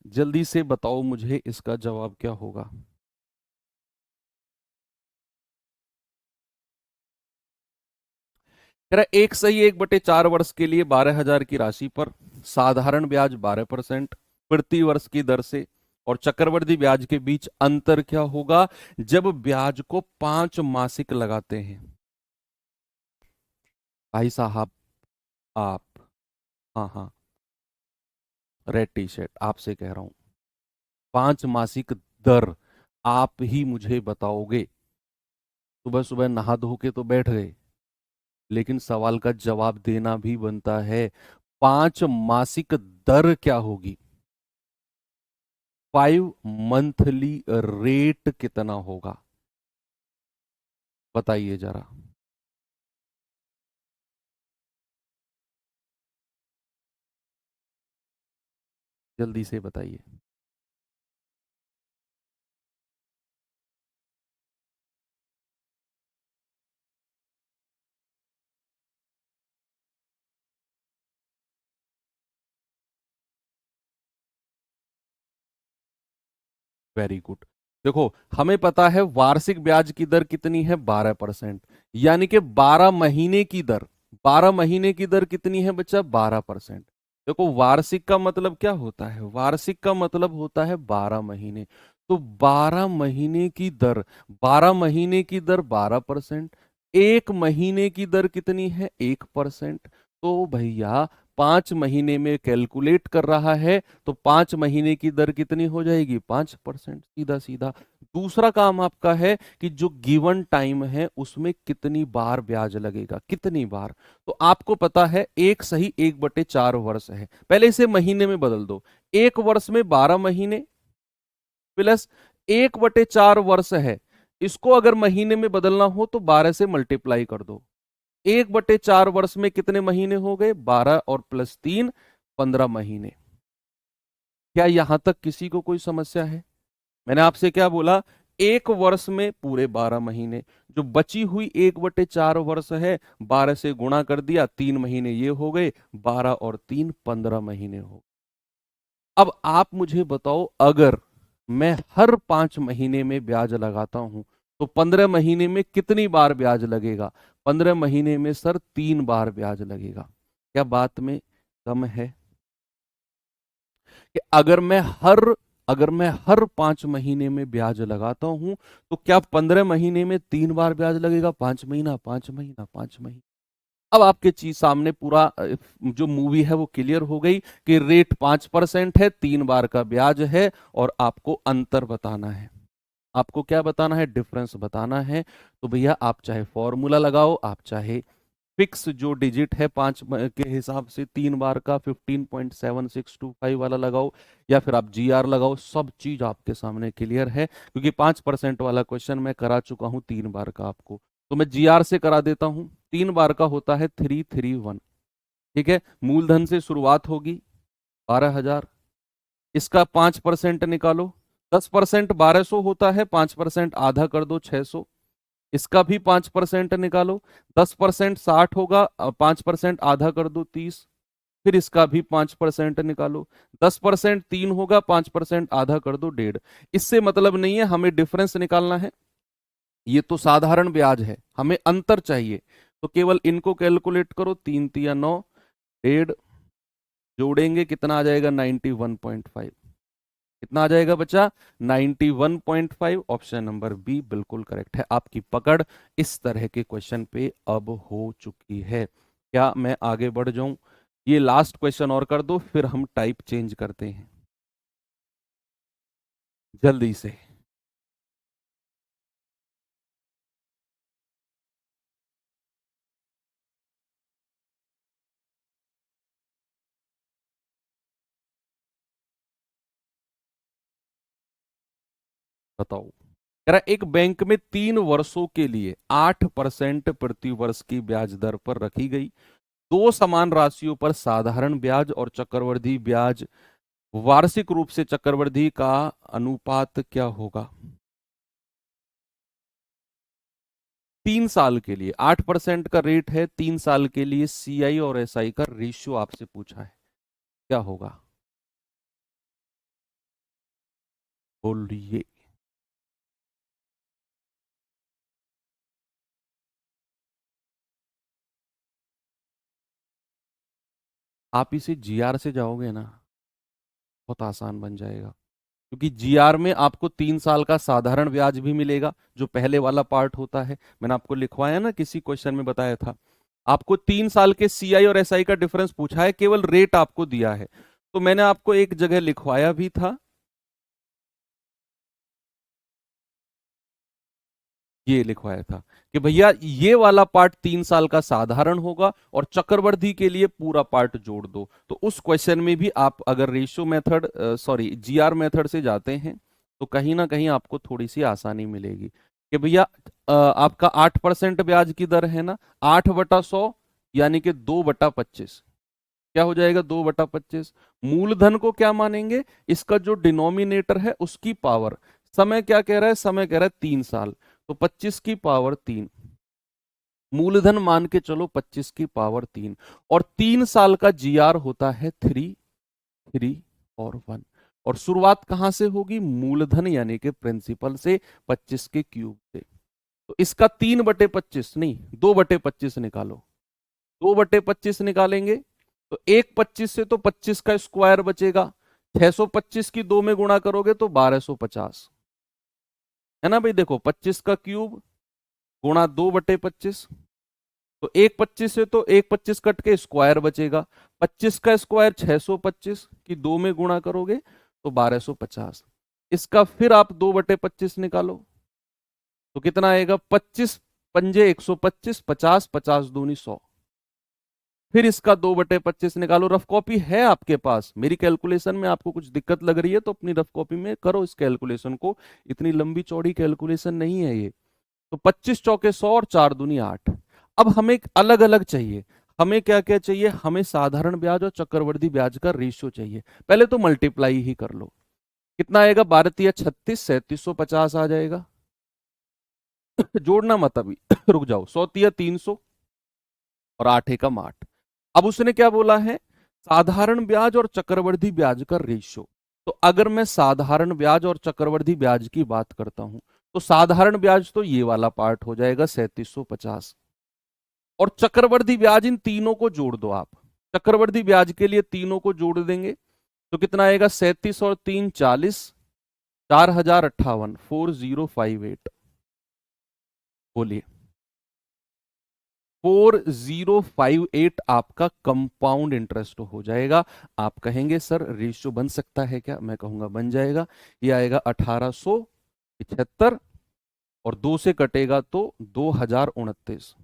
जल्दी से बताओ मुझे इसका जवाब क्या होगा। कह रहा है 1/1/4 वर्ष के लिए 12,000 की राशि पर साधारण ब्याज 12% प्रति वर्ष की दर से और चक्रवृद्धि ब्याज के बीच अंतर क्या होगा जब ब्याज को 5 मासिक लगाते हैं। भाई साहब आप, हाँ हाँ, रेड टी शर्ट आपसे कह रहा हूं, 5 मासिक दर आप ही मुझे बताओगे। सुबह सुबह नहा धो के तो बैठ गए, लेकिन सवाल का जवाब देना भी बनता है। 5 मासिक दर क्या होगी? 5 मंथली रेट कितना होगा? बताइए जरा। जल्दी से बताइए। Very good. देखो, हमें पता है वार्षिक ब्याज की दर कितनी है, 12%। यानी कि 12 महीने की दर, 12 महीने की दर कितनी है बच्चा, 12%। देखो, वार्षिक का मतलब क्या होता है, वार्षिक का मतलब होता है 12 महीने। तो 12 महीने की दर, 12 महीने की दर 12%। एक महीने की दर कितनी है, 1%। तो भैया 5 महीने में कैलकुलेट कर रहा है, तो 5 महीने की दर कितनी हो जाएगी, 5%, सीधा सीधा। दूसरा काम आपका है कि जो गिवन टाइम है उसमें कितनी बार ब्याज लगेगा, कितनी बार। तो आपको पता है 1/4 वर्ष है, पहले इसे महीने में बदल दो। एक वर्ष में 12 महीने प्लस 1/4 वर्ष है, इसको अगर महीने में बदलना हो तो 12 से मल्टीप्लाई कर दो। 1/4 वर्ष में कितने महीने हो गए, 12 और प्लस 3, 15 महीने। क्या यहां तक किसी को कोई समस्या है? मैंने आपसे क्या बोला, एक वर्ष में पूरे 12 महीने, जो बची हुई 1/4 वर्ष है, 12 से गुणा कर दिया, 3 महीने ये हो गए, 12 और 3, 15 महीने हो। अब आप मुझे बताओ, अगर मैं हर 5 महीने में ब्याज लगाता हूं तो 15 महीने में कितनी बार ब्याज लगेगा? 15 महीने में सर 3 बार ब्याज लगेगा। क्या बात में कम है? कि अगर मैं हर 5 महीने में ब्याज लगाता हूं तो क्या 15 महीने में 3 बार ब्याज लगेगा? 5 महीना, 5 महीना, 5 महीना। अब आपके चीज सामने पूरा जो मूवी है वो क्लियर हो गई कि रेट 5% है, 3 बार का ब्याज है, और आपको अंतर बताना है। आपको क्या बताना है, डिफरेंस बताना है। तो भैया आप चाहे फॉर्मूला लगाओ, आप चाहे फिक्स जो डिजिट है के हिसाब से 3 बार का 15.7625 वाला लगाओ, या फिर आप GR लगाओ, सब चीज आपके सामने क्लियर है, क्योंकि 5% वाला क्वेश्चन मैं करा चुका हूं 3 बार का आपको। तो मैं GR से करा देता हूं। 3 बार का होता है 331। ठीक है, मूलधन से शुरुआत होगी 12,000, इसका 5% निकालो। 10% 1200 होता है, 5% आधा कर दो 600, इसका भी 5% निकालो। 10% 60 होगा, 5% आधा कर दो 30, फिर इसका भी 5% निकालो। 10% 3 होगा, 5% आधा कर दो 1.5। इससे मतलब नहीं है, हमें डिफरेंस निकालना है। ये तो साधारण ब्याज है, हमें अंतर चाहिए। तो केवल इनको कैलकुलेट करो, 3 तिया 9, 1.5 जोड़ेंगे कितना आ जाएगा, 91.5। कितना आ जाएगा बच्चा, 91.5। ऑप्शन नंबर बी बिल्कुल करेक्ट है। आपकी पकड़ इस तरह के क्वेश्चन पे अब हो चुकी है। क्या मैं आगे बढ़ जाऊं? ये लास्ट क्वेश्चन और कर दो, फिर हम टाइप चेंज करते हैं जल्दी से। बताओ, कह रहा एक बैंक में 3 वर्षों के लिए 8% प्रति वर्ष की ब्याज दर पर रखी गई दो समान राशियों पर साधारण ब्याज और चक्रवृद्धि ब्याज, वार्षिक रूप से चक्रवृद्धि का अनुपात क्या होगा? 3 साल के लिए 8% का रेट है, 3 साल के लिए CI और SI का रेशियो आपसे पूछा है, क्या होगा? बोलिए। आप इसे GR से जाओगे ना, बहुत आसान बन जाएगा, क्योंकि GR में आपको 3 साल का साधारण ब्याज भी मिलेगा, जो पहले वाला पार्ट होता है, मैंने आपको लिखवाया ना, किसी क्वेश्चन में बताया था। आपको 3 साल के CI और SI का डिफरेंस पूछा है, केवल रेट आपको दिया है। तो मैंने आपको एक जगह लिखवाया भी था, ये लिखवाया था कि भैया ये वाला पार्ट 3 साल का साधारण होगा और चक्रवृद्धि के लिए पूरा पार्ट जोड़ दो। तो उस क्वेश्चन में भी आप अगर ratio method, sorry, GR method से जाते हैं तो कहीं ना कहीं आपको थोड़ी सी आसानी मिलेगी कि भैया आपका 8% ब्याज की दर है ना, 8/100 यानी कि 2/25। क्या हो जाएगा 2/25। मूलधन को क्या मानेंगे, इसका जो डिनोमिनेटर है उसकी पावर। समय क्या कह रहा है, समय कह रहा है 3 साल, तो 25 की पावर 3। मूलधन मान के चलो 25 की पावर 3, और 3 साल का जीआर होता है 3, 3 और 1। और शुरुआत कहां से होगी, मूलधन यानी कि प्रिंसिपल से, 25 के क्यूब से। तो इसका 3/25 नहीं, 2/25 निकालो। 2/25 निकालेंगे तो 1/25 से तो 25 का स्क्वायर बचेगा, 625 की 2 में गुणा करोगे तो 1250, है ना भाई। देखो 25 का क्यूब गुणा 2/25, तो 1/25 से तो 1/25 कट के स्क्वायर बचेगा, 25 का स्क्वायर 625 की 2 में गुणा करोगे तो 1250। इसका फिर आप 2/25 निकालो तो कितना आएगा, 25 पंजे 125, 50 50 दूनी 100। फिर इसका 2/25 निकालो। रफ कॉपी है आपके पास, मेरी कैलकुलेशन में आपको कुछ दिक्कत लग रही है तो अपनी रफ कॉपी में करो इस कैलकुलेशन को, इतनी लंबी चौड़ी कैलकुलेशन नहीं है ये। तो 25 चौके 100 और 4 दूनी 8। अब हमें अलग अलग चाहिए, हमें क्या क्या चाहिए, हमें साधारण ब्याज और चक्रवृद्धि ब्याज का रेशियो चाहिए। पहले तो मल्टीप्लाई ही कर लो, कितना आएगा, 12 36, 3750 आ जाएगा। जोड़ना मत अभी रुक जाओ, 100 और 8 एकम 8। अब उसने क्या बोला है, साधारण ब्याज और चक्रवृद्धि ब्याज का रेशियो। तो अगर मैं साधारण ब्याज और चक्रवृद्धि ब्याज की बात करता हूं तो साधारण ब्याज तो ये वाला पार्ट हो जाएगा 3750, और चक्रवृद्धि ब्याज इन तीनों को जोड़ दो आप। चक्रवृद्धि ब्याज के लिए तीनों को जोड़ देंगे तो कितना आएगा, 37 और 3 40, 4058, 4058। बोलिए, 4058 आपका कंपाउंड इंटरेस्ट हो जाएगा। आप कहेंगे सर रेशियो बन सकता है क्या, मैं कहूंगा बन जाएगा। ये आएगा 1875, और 2 से कटेगा तो 2029।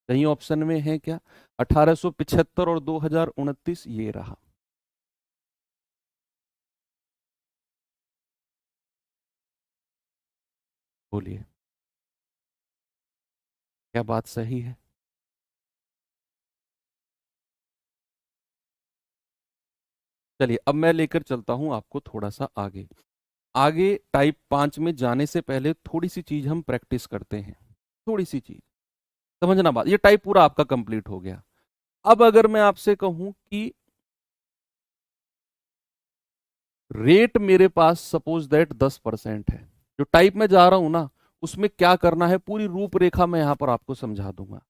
कहीं ऑप्शन में है क्या, 1875 और 2029, ये रहा। बोलिए, क्या बात सही है। चलिए अब मैं लेकर चलता हूं आपको थोड़ा सा आगे। आगे टाइप 5 में जाने से पहले थोड़ी सी चीज हम प्रैक्टिस करते हैं, थोड़ी सी चीज समझना। बात, ये टाइप पूरा आपका कंप्लीट हो गया। अब अगर मैं आपसे कहूं कि रेट मेरे पास सपोज दैट 10% है, जो टाइप में जा रहा हूं ना उसमें क्या करना है, पूरी रूपरेखा मैं यहां पर आपको समझा दूंगा।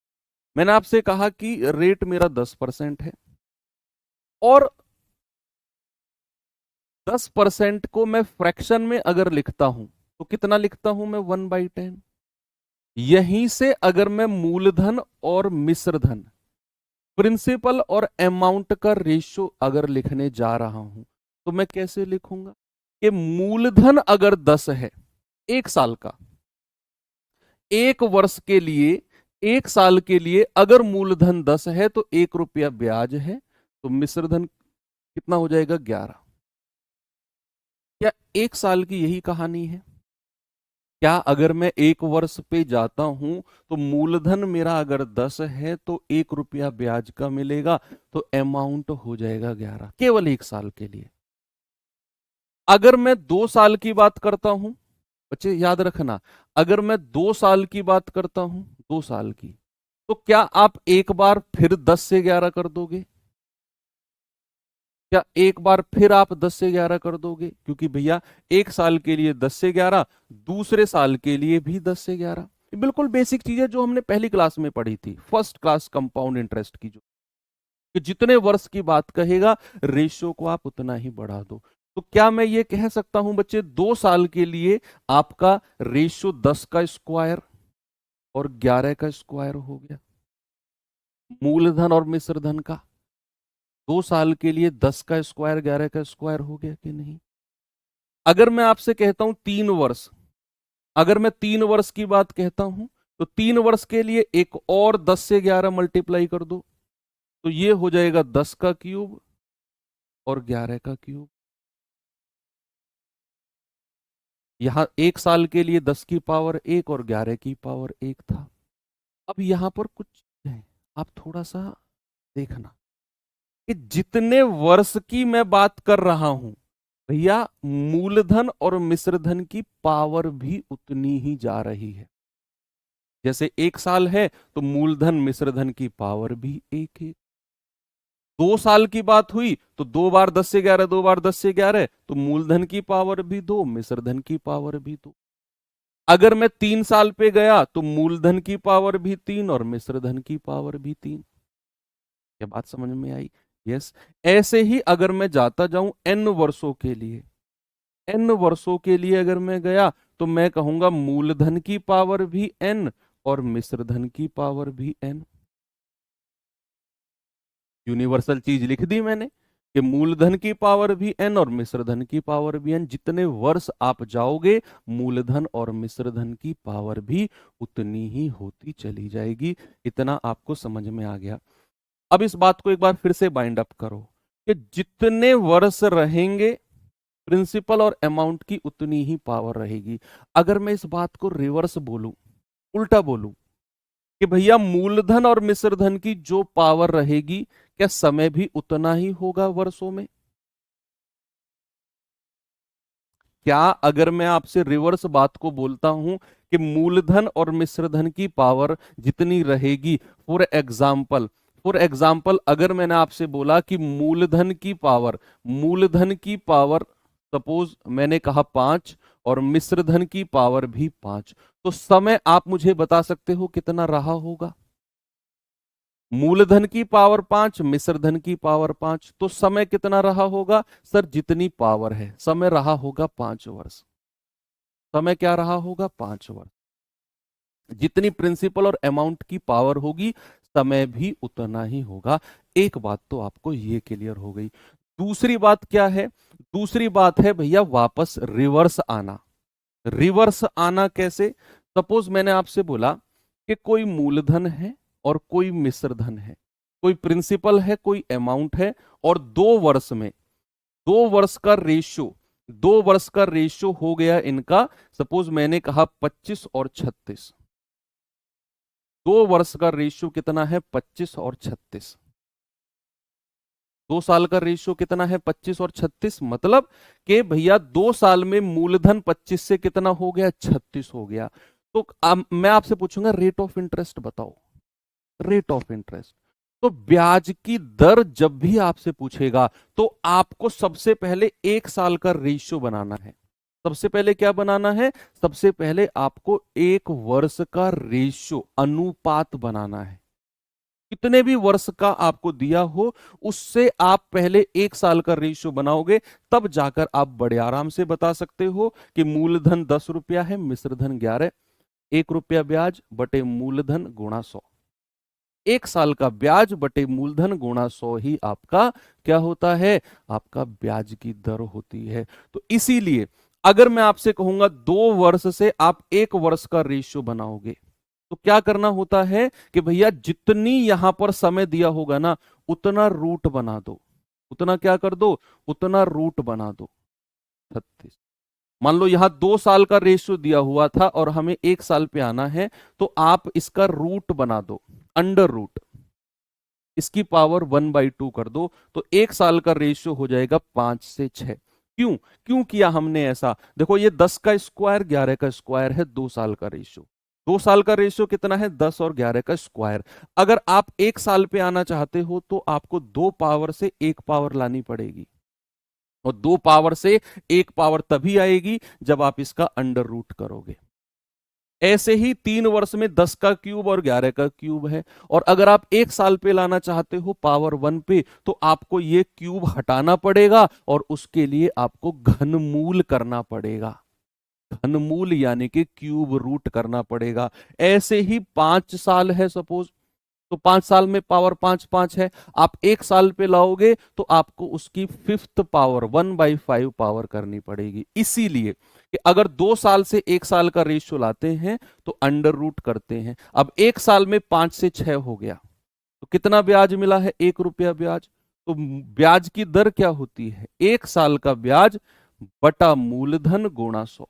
मैंने आपसे कहा कि रेट मेरा 10% है, और 10% को मैं फ्रैक्शन में अगर लिखता हूं तो कितना लिखता हूं मैं, 1/10। यहीं से अगर मैं मूलधन और मिश्रधन, प्रिंसिपल और अमाउंट का रेशियो अगर लिखने जा रहा हूं तो मैं कैसे लिखूंगा, कि मूलधन अगर 10 है 1 साल का, 1 वर्ष के लिए, 1 साल के लिए अगर मूलधन 10 है तो 1 रुपया ब्याज है, तो मिश्रधन कितना हो जाएगा, 11। क्या 1 साल की यही कहानी है, क्या अगर मैं 1 वर्ष पे जाता हूं तो मूलधन मेरा अगर 10 है तो 1 रुपया ब्याज का मिलेगा, तो अमाउंट हो जाएगा 11, केवल 1 साल के लिए। अगर मैं 2 साल की बात करता हूं, बच्चे याद रखना, अगर मैं 2 साल की बात करता हूं, 2 साल की, तो क्या आप एक बार फिर 10 से 11 कर दोगे, क्या एक बार फिर आप 10 से 11 कर दोगे, क्योंकि भैया 1 साल के लिए 10 से 11, दूसरे साल के लिए भी 10 से 11। ये बिल्कुल बेसिक चीज है जो हमने पहली क्लास में पढ़ी थी, फर्स्ट क्लास कंपाउंड इंटरेस्ट की, जो कि जितने वर्ष की बात कहेगा रेशियो को आप उतना ही बढ़ा दो। तो क्या मैं ये कह सकता हूं बच्चे, 2 साल के लिए आपका रेशियो 10 का स्क्वायर और 11 का स्क्वायर हो गया, मूलधन और मिश्रधन का। 2 साल के लिए 10 का स्क्वायर 11 का स्क्वायर हो गया कि नहीं। अगर मैं आपसे कहता हूं 3 वर्ष, अगर मैं 3 वर्ष की बात कहता हूं तो 3 वर्ष के लिए एक और 10 से 11 मल्टीप्लाई कर दो, तो ये हो जाएगा 10 का क्यूब और 11 का क्यूब। यहां 1 साल के लिए 10 की पावर 1 और 11 की पावर 1 था। अब यहां पर कुछ है, आप थोड़ा सा देखना, कि जितने वर्ष की मैं बात कर रहा हूं भैया, मूलधन और मिश्रधन की पावर भी उतनी ही जा रही है। जैसे 1 साल है तो मूलधन मिश्रधन की पावर भी एक है। 2 साल की बात हुई तो 2 बार 10 से 11, 2 बार 10 से 11, तो मूलधन की पावर भी 2, मिश्रधन की पावर भी 2। अगर मैं 3 साल पे गया तो मूलधन की पावर भी 3 और मिश्रधन की पावर भी 3। क्या बात समझ में आई? यस। ऐसे ही अगर मैं जाता जाऊं n वर्षों के लिए, n वर्षों के लिए अगर मैं गया तो मैं कहूंगा मूलधन की पावर भी n और मिश्रधन की पावर भी n। यूनिवर्सल चीज लिख दी मैंने कि मूलधन की पावर भी n और मिश्रधन की पावर भी n। जितने वर्ष आप जाओगे मूलधन और मिश्रधन की पावर भी उतनी ही होती चली जाएगी। इतना आपको समझ में आ गया। अब इस बात को एक बार फिर से बाइंड अप करो कि जितने वर्ष रहेंगे प्रिंसिपल और अमाउंट की उतनी ही पावर रहेगी। अगर मैं इस बात को रिवर्स बोलूं, उल्टा बोलूं कि भैया मूलधन और मिश्रधन की जो पावर रहेगी, क्या समय भी उतना ही होगा वर्षों में? क्या अगर मैं आपसे रिवर्स बात को बोलता हूं कि मूलधन और मिश्रधन की पावर जितनी रहेगी, फॉर एग्जाम्पल अगर मैंने आपसे बोला कि मूलधन की पावर सपोज मैंने कहा 5 और मिश्रधन की पावर भी 5, तो समय आप मुझे बता सकते हो कितना रहा होगा? मूलधन की पावर 5, मिश्रधन की पावर 5, तो समय कितना रहा होगा? सर जितनी पावर है समय रहा होगा 5 वर्ष। समय क्या रहा होगा? 5 वर्ष। जितनी प्रिंसिपल और अमाउंट की पावर होगी समय भी उतना ही होगा। एक बात तो आपको ये क्लियर हो गई। दूसरी बात क्या है? दूसरी बात है भैया वापस रिवर्स आना। रिवर्स आना कैसे? सपोज मैंने आपसे बोला कि कोई मूलधन है और कोई मिश्रधन है, कोई प्रिंसिपल है कोई अमाउंट है, और 2 वर्ष में 2 वर्ष का रेशियो 2 वर्ष का रेशियो हो गया इनका। सपोज मैंने कहा 25 और 36। 2 वर्ष का रेशियो कितना है? 25 और 36। 2 साल का रेशियो कितना है? 25 और 36। मतलब कि भैया 2 साल में मूलधन 25 से कितना हो गया? 36 हो गया। तो अब मैं आपसे पूछूंगा रेट ऑफ इंटरेस्ट बताओ। रेट ऑफ इंटरेस्ट, तो ब्याज की दर जब भी आपसे पूछेगा तो आपको सबसे पहले 1 साल का रेशियो बनाना है। सबसे पहले क्या बनाना है? सबसे पहले आपको 1 वर्ष का रेशियो अनुपात बनाना है। कितने भी वर्ष का आपको दिया हो उससे आप पहले 1 साल का रेशियो बनाओगे, तब जाकर आप बड़े आराम से बता सकते हो कि मूलधन 10 रुपया है, मिश्रधन 11। 1 रुपया ब्याज बटे मूलधन गुणा 100। 1 साल का ब्याज बटे मूलधन गुणा 100 ही आपका क्या होता है? आपका ब्याज की दर होती है। तो इसीलिए अगर मैं आपसे कहूंगा 2 वर्ष से आप 1 वर्ष का रेशियो बनाओगे, तो क्या करना होता है कि भैया जितनी यहां पर समय दिया होगा ना उतना रूट बना दो। उतना क्या कर दो? उतना रूट बना दो 36। मान लो यहां 2 साल का रेशियो दिया हुआ था और हमें 1 साल पे आना है, तो आप इसका रूट बना दो, अंडर रूट, इसकी पावर 1/2 कर दो, तो 1 साल का रेशियो हो जाएगा 5 से 6। क्यों? क्यों किया हमने ऐसा? देखो ये 10 का स्क्वायर 11 का स्क्वायर है, 2 साल का रेशियो। 2 साल का रेशियो कितना है? 10 और 11 का स्क्वायर। अगर आप 1 साल पे आना चाहते हो तो आपको 2 पावर से 1 पावर लानी पड़ेगी, और 2 पावर से 1 पावर तभी आएगी जब आप इसका अंडर रूट करोगे। ऐसे ही 3 वर्ष में 10 का क्यूब और 11 का क्यूब है, और अगर आप 1 साल पे लाना चाहते हो पावर 1 पे, तो आपको ये क्यूब हटाना पड़ेगा और उसके लिए आपको घनमूल करना पड़ेगा। घनमूल यानी कि क्यूब रूट करना पड़ेगा। ऐसे ही 5 साल है सपोज, तो 5 साल में पावर 5 5 है। आप 1 साल पे लाओगे तो आपको उसकी 5th पावर 1/5 पावर करनी पड़ेगी। इसीलिए कि अगर 2 साल से 1 साल का रेशियो लाते हैं तो अंडर रूट करते हैं। अब 1 साल में 5 से 6 हो गया, तो कितना ब्याज मिला है? 1 रुपया ब्याज। तो ब्याज की दर क्या होती है? 1 साल का ब्याज बटा मूलधन गुणा 100,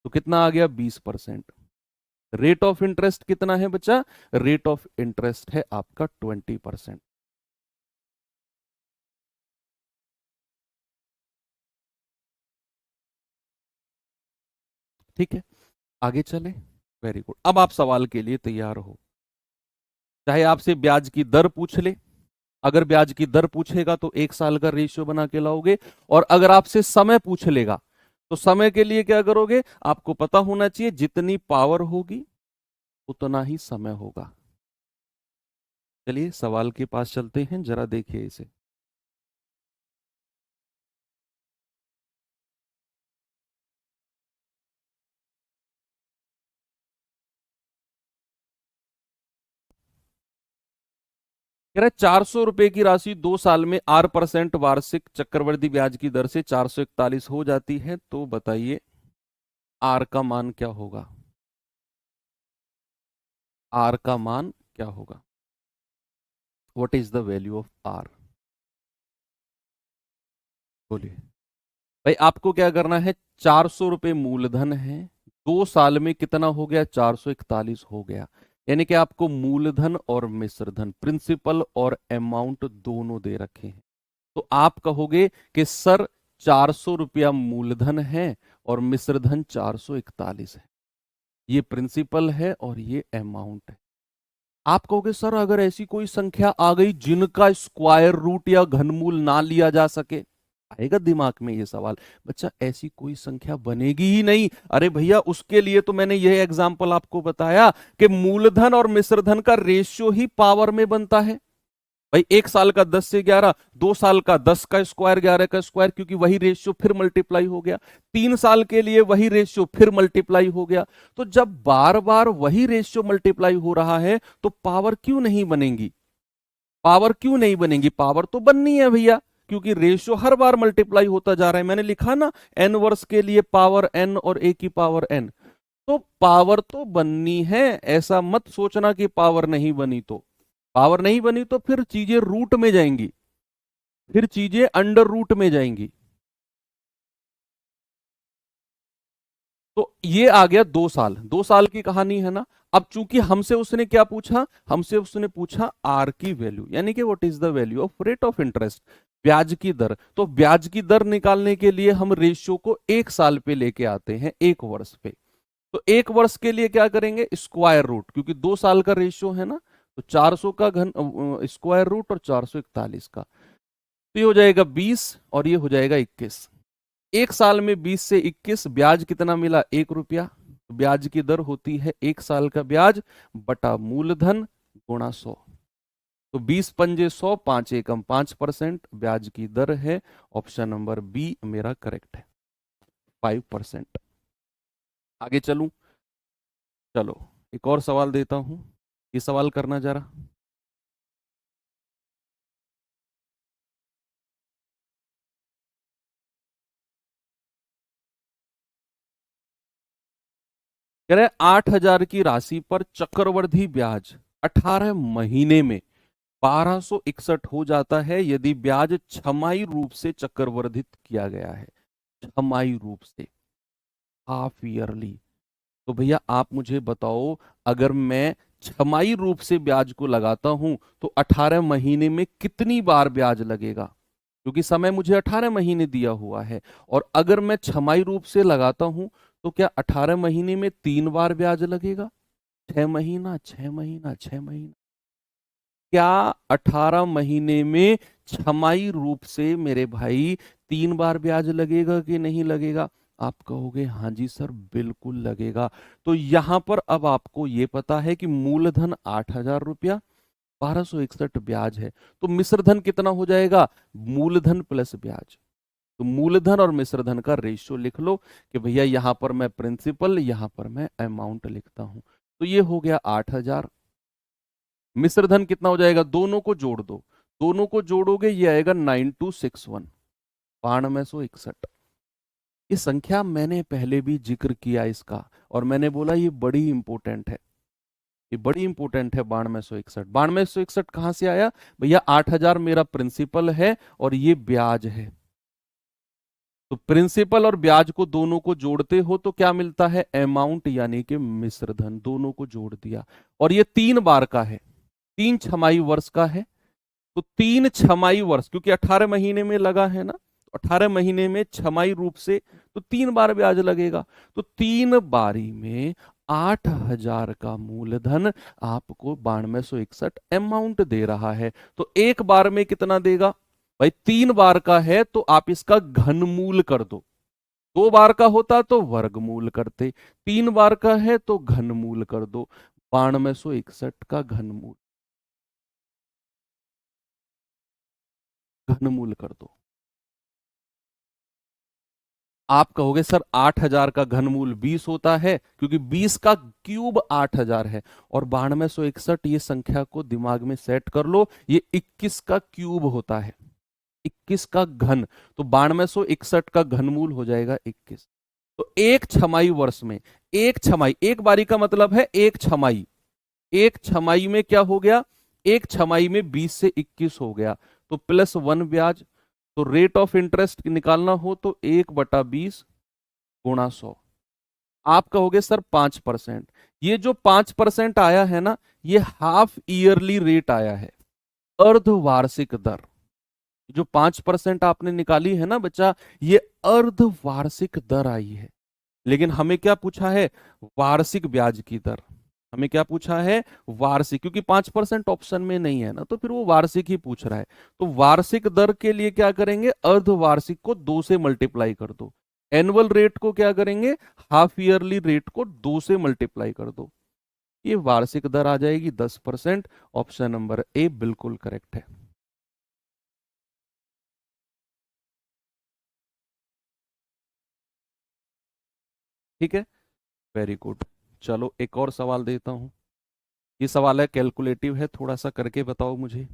तो कितना आ गया? 20%। रेट ऑफ इंटरेस्ट कितना है बच्चा? रेट ऑफ इंटरेस्ट है आपका 20%। ठीक है, आगे चले। वेरी गुड, अब आप सवाल के लिए तैयार हो। चाहे आपसे ब्याज की दर पूछ ले, अगर ब्याज की दर पूछेगा तो 1 साल का रेशियो बना के लाओगे, और अगर आपसे समय पूछ लेगा तो समय के लिए क्या करोगे, आपको पता होना चाहिए जितनी पावर होगी उतना ही समय होगा। चलिए सवाल के पास चलते हैं, जरा देखिए इसे। कह रहा है 400 रुपए की राशि 2 साल में 8% वार्षिक चक्रवृद्धि ब्याज की दर से 441 हो जाती है, तो बताइए आर का मान क्या होगा। आर का मान क्या होगा, what is the value of R. बोलिए भाई, आपको क्या करना है, 400 रुपए मूलधन है, 2 साल में कितना हो गया, 441 हो गया। यानी कि आपको मूलधन और मिश्रधन, प्रिंसिपल और अमाउंट दोनों दे रखे हैं। तो आप कहोगे कि सर 400 रुपया मूलधन है और मिश्रधन 441 है, ये प्रिंसिपल है और ये अमाउंट है। आप कहोगे सर अगर ऐसी कोई संख्या आ गई जिनका स्क्वायर रूट या घनमूल ना लिया जा सके, आएगा दिमाग में ये सवाल, बच्चा ऐसी कोई संख्या बनेगी ही नहीं। अरे भैया उसके लिए तो मैंने यह एग्जांपल आपको बताया कि मूलधन और मिश्रधन का रेशियो ही पावर में बनता है। भाई 1 साल का 10 से 11, 2 साल का 10 का स्क्वायर 11 का स्क्वायर, क्योंकि वही रेशियो फिर मल्टीप्लाई हो गया, 3 साल के लिए वही रेशियो फिर मल्टीप्लाई हो गया। तो जब बार बार वही रेशियो मल्टीप्लाई हो रहा है तो पावर क्यों नहीं बनेगी, पावर क्यों नहीं बनेगी, पावर तो बननी है भैया, क्योंकि रेशियो हर बार मल्टीप्लाई होता जा रहा है। मैंने लिखा ना एन वर्स के लिए पावर एन और ए की पावर एन, तो पावर तो बननी है। ऐसा मत सोचना कि पावर नहीं बनी, तो पावर नहीं बनी तो फिर चीजें रूट में जाएंगी, फिर चीजें अंडर रूट में जाएंगी। तो ये आ गया 2 साल, 2 साल की कहानी है ना। अब चूंकि हमसे उसने क्या पूछा, हमसे उसने पूछा आर की वैल्यू, यानी कि what is the value of rate of interest, ब्याज की दर। तो ब्याज की दर निकालने के लिए हम रेशियो को 1 साल पे लेके आते हैं, 1 वर्ष पे। तो 1 वर्ष के लिए क्या करेंगे, स्क्वायर रूट, क्योंकि 2 साल का रेशियो है ना, तो 400 का घन स्क्वायर रूट और 441 का, तो ये हो जाएगा 20 और ये हो जाएगा 21। 1 साल में 20 से 21, ब्याज कितना मिला, 1 रुपया। तो ब्याज की दर होती है 1 साल का ब्याज बटा मूलधन गुणा 100। तो 20 पंजे 100, 5 एकम 5% ब्याज की दर है। ऑप्शन नंबर बी मेरा करेक्ट है, 5%। आगे चलूं, चलो एक और सवाल देता हूं, ये सवाल करना जरा। कह रहे 8,000 की राशि पर चक्रवृद्धि ब्याज 18 महीने में 1261 हो जाता है यदि ब्याज छमाही रूप से चक्रवर्धित किया गया है, छमाही रूप से, हाफ ईयरली। तो भैया आप मुझे बताओ, अगर मैं छमाही रूप से ब्याज को लगाता हूं तो 18 महीने में कितनी बार ब्याज लगेगा, क्योंकि समय मुझे 18 महीने दिया हुआ है। और अगर मैं छमाही रूप से लगाता हूं तो क्या 18 महीने में 3 बार ब्याज लगेगा, 6 महीना 6 महीना 6 महीना। क्या 18 महीने में छमाही रूप से मेरे भाई 3 बार ब्याज लगेगा कि नहीं लगेगा। आप कहोगे हाँ जी सर बिल्कुल लगेगा। तो यहां पर अब आपको ये पता है कि मूलधन 8,000 रुपया, 1261 ब्याज है, तो मिश्रधन कितना हो जाएगा, मूलधन प्लस ब्याज। तो मूलधन और मिश्रधन का रेशियो लिख लो कि भैया यहां पर मैं प्रिंसिपल, यहां पर मैं अमाउंट लिखता हूं। तो ये हो गया 8,000, मिश्रधन कितना हो जाएगा, दोनों को जोड़ दो, दोनों को जोड़ोगे ये आएगा 9261, 9261। ये संख्या मैंने पहले भी जिक्र किया इसका, और मैंने बोला ये बड़ी इंपॉर्टेंट है, ये बड़ी इंपॉर्टेंट है 9261। 9261 कहां से आया भैया, 8,000 मेरा प्रिंसिपल है और ये ब्याज है। तो प्रिंसिपल और ब्याज को दोनों को जोड़ते हो तो क्या मिलता है, अमाउंट, यानी कि मिश्रधन। दोनों को जोड़ दिया और ये 3 बार का है, 3 छमाही वर्ष का है। तो 3 छमाही वर्ष, क्योंकि 18 महीने में लगा है ना, तो 18 महीने में छमाही रूप से तो 3 बार ब्याज लगेगा। तो 3 बारी में 8,000 का मूलधन आपको 9261 अमाउंट दे रहा है। तो एक बार में कितना देगा भाई? 3 बार का है तो आप इसका घनमूल कर दो। 2 बार का होता तो वर्गमूल करते, 3 बार का है तो घनमूल कर दो। 9261 का घनमूल, घनमूल कर दो। आप कहोगे सर 8,000 का घनमूल 20 होता है, क्योंकि 20 का क्यूब 8,000 है। और 9261 ये संख्या को दिमाग में सेट कर लो, ये 21 का क्यूब होता है, 21 का घन। तो 9261 का घनमूल हो जाएगा 21। तो एक छमाई वर्ष में, एक छमाई, एक बारी का मतलब है एक छमाई, एक छमाई में क्या हो गया? एक छमाई में 20 से 21 हो गया, तो +1 ब्याज। तो रेट ऑफ इंटरेस्ट निकालना हो तो 1/20 गुणा 100। आप कहोगे सर 5%। ये जो 5% आया है ना, ये हाफ ईयरली रेट आया है, अर्धवार्षिक दर। जो 5% आपने निकाली है ना बच्चा, ये अर्धवार्षिक दर आई है। लेकिन हमें क्या पूछा है? वार्षिक ब्याज की दर। हमें क्या पूछा है? वार्षिक, क्योंकि 5% ऑप्शन में नहीं है ना, तो फिर वो वार्षिक ही पूछ रहा है। तो वार्षिक दर के लिए क्या करेंगे? अर्धवार्षिक को 2 से मल्टीप्लाई कर दो। एनुअल रेट को क्या करेंगे? हाफ ईयरली रेट को 2 से मल्टीप्लाई कर दो। ये वार्षिक दर आ जाएगी 10%। ऑप्शन नंबर ए बिल्कुल करेक्ट है। ठीक है, वेरी गुड। चलो एक और सवाल देता हूं। ये सवाल है कैलकुलेटिव है, थोड़ा सा करके बताओ मुझे।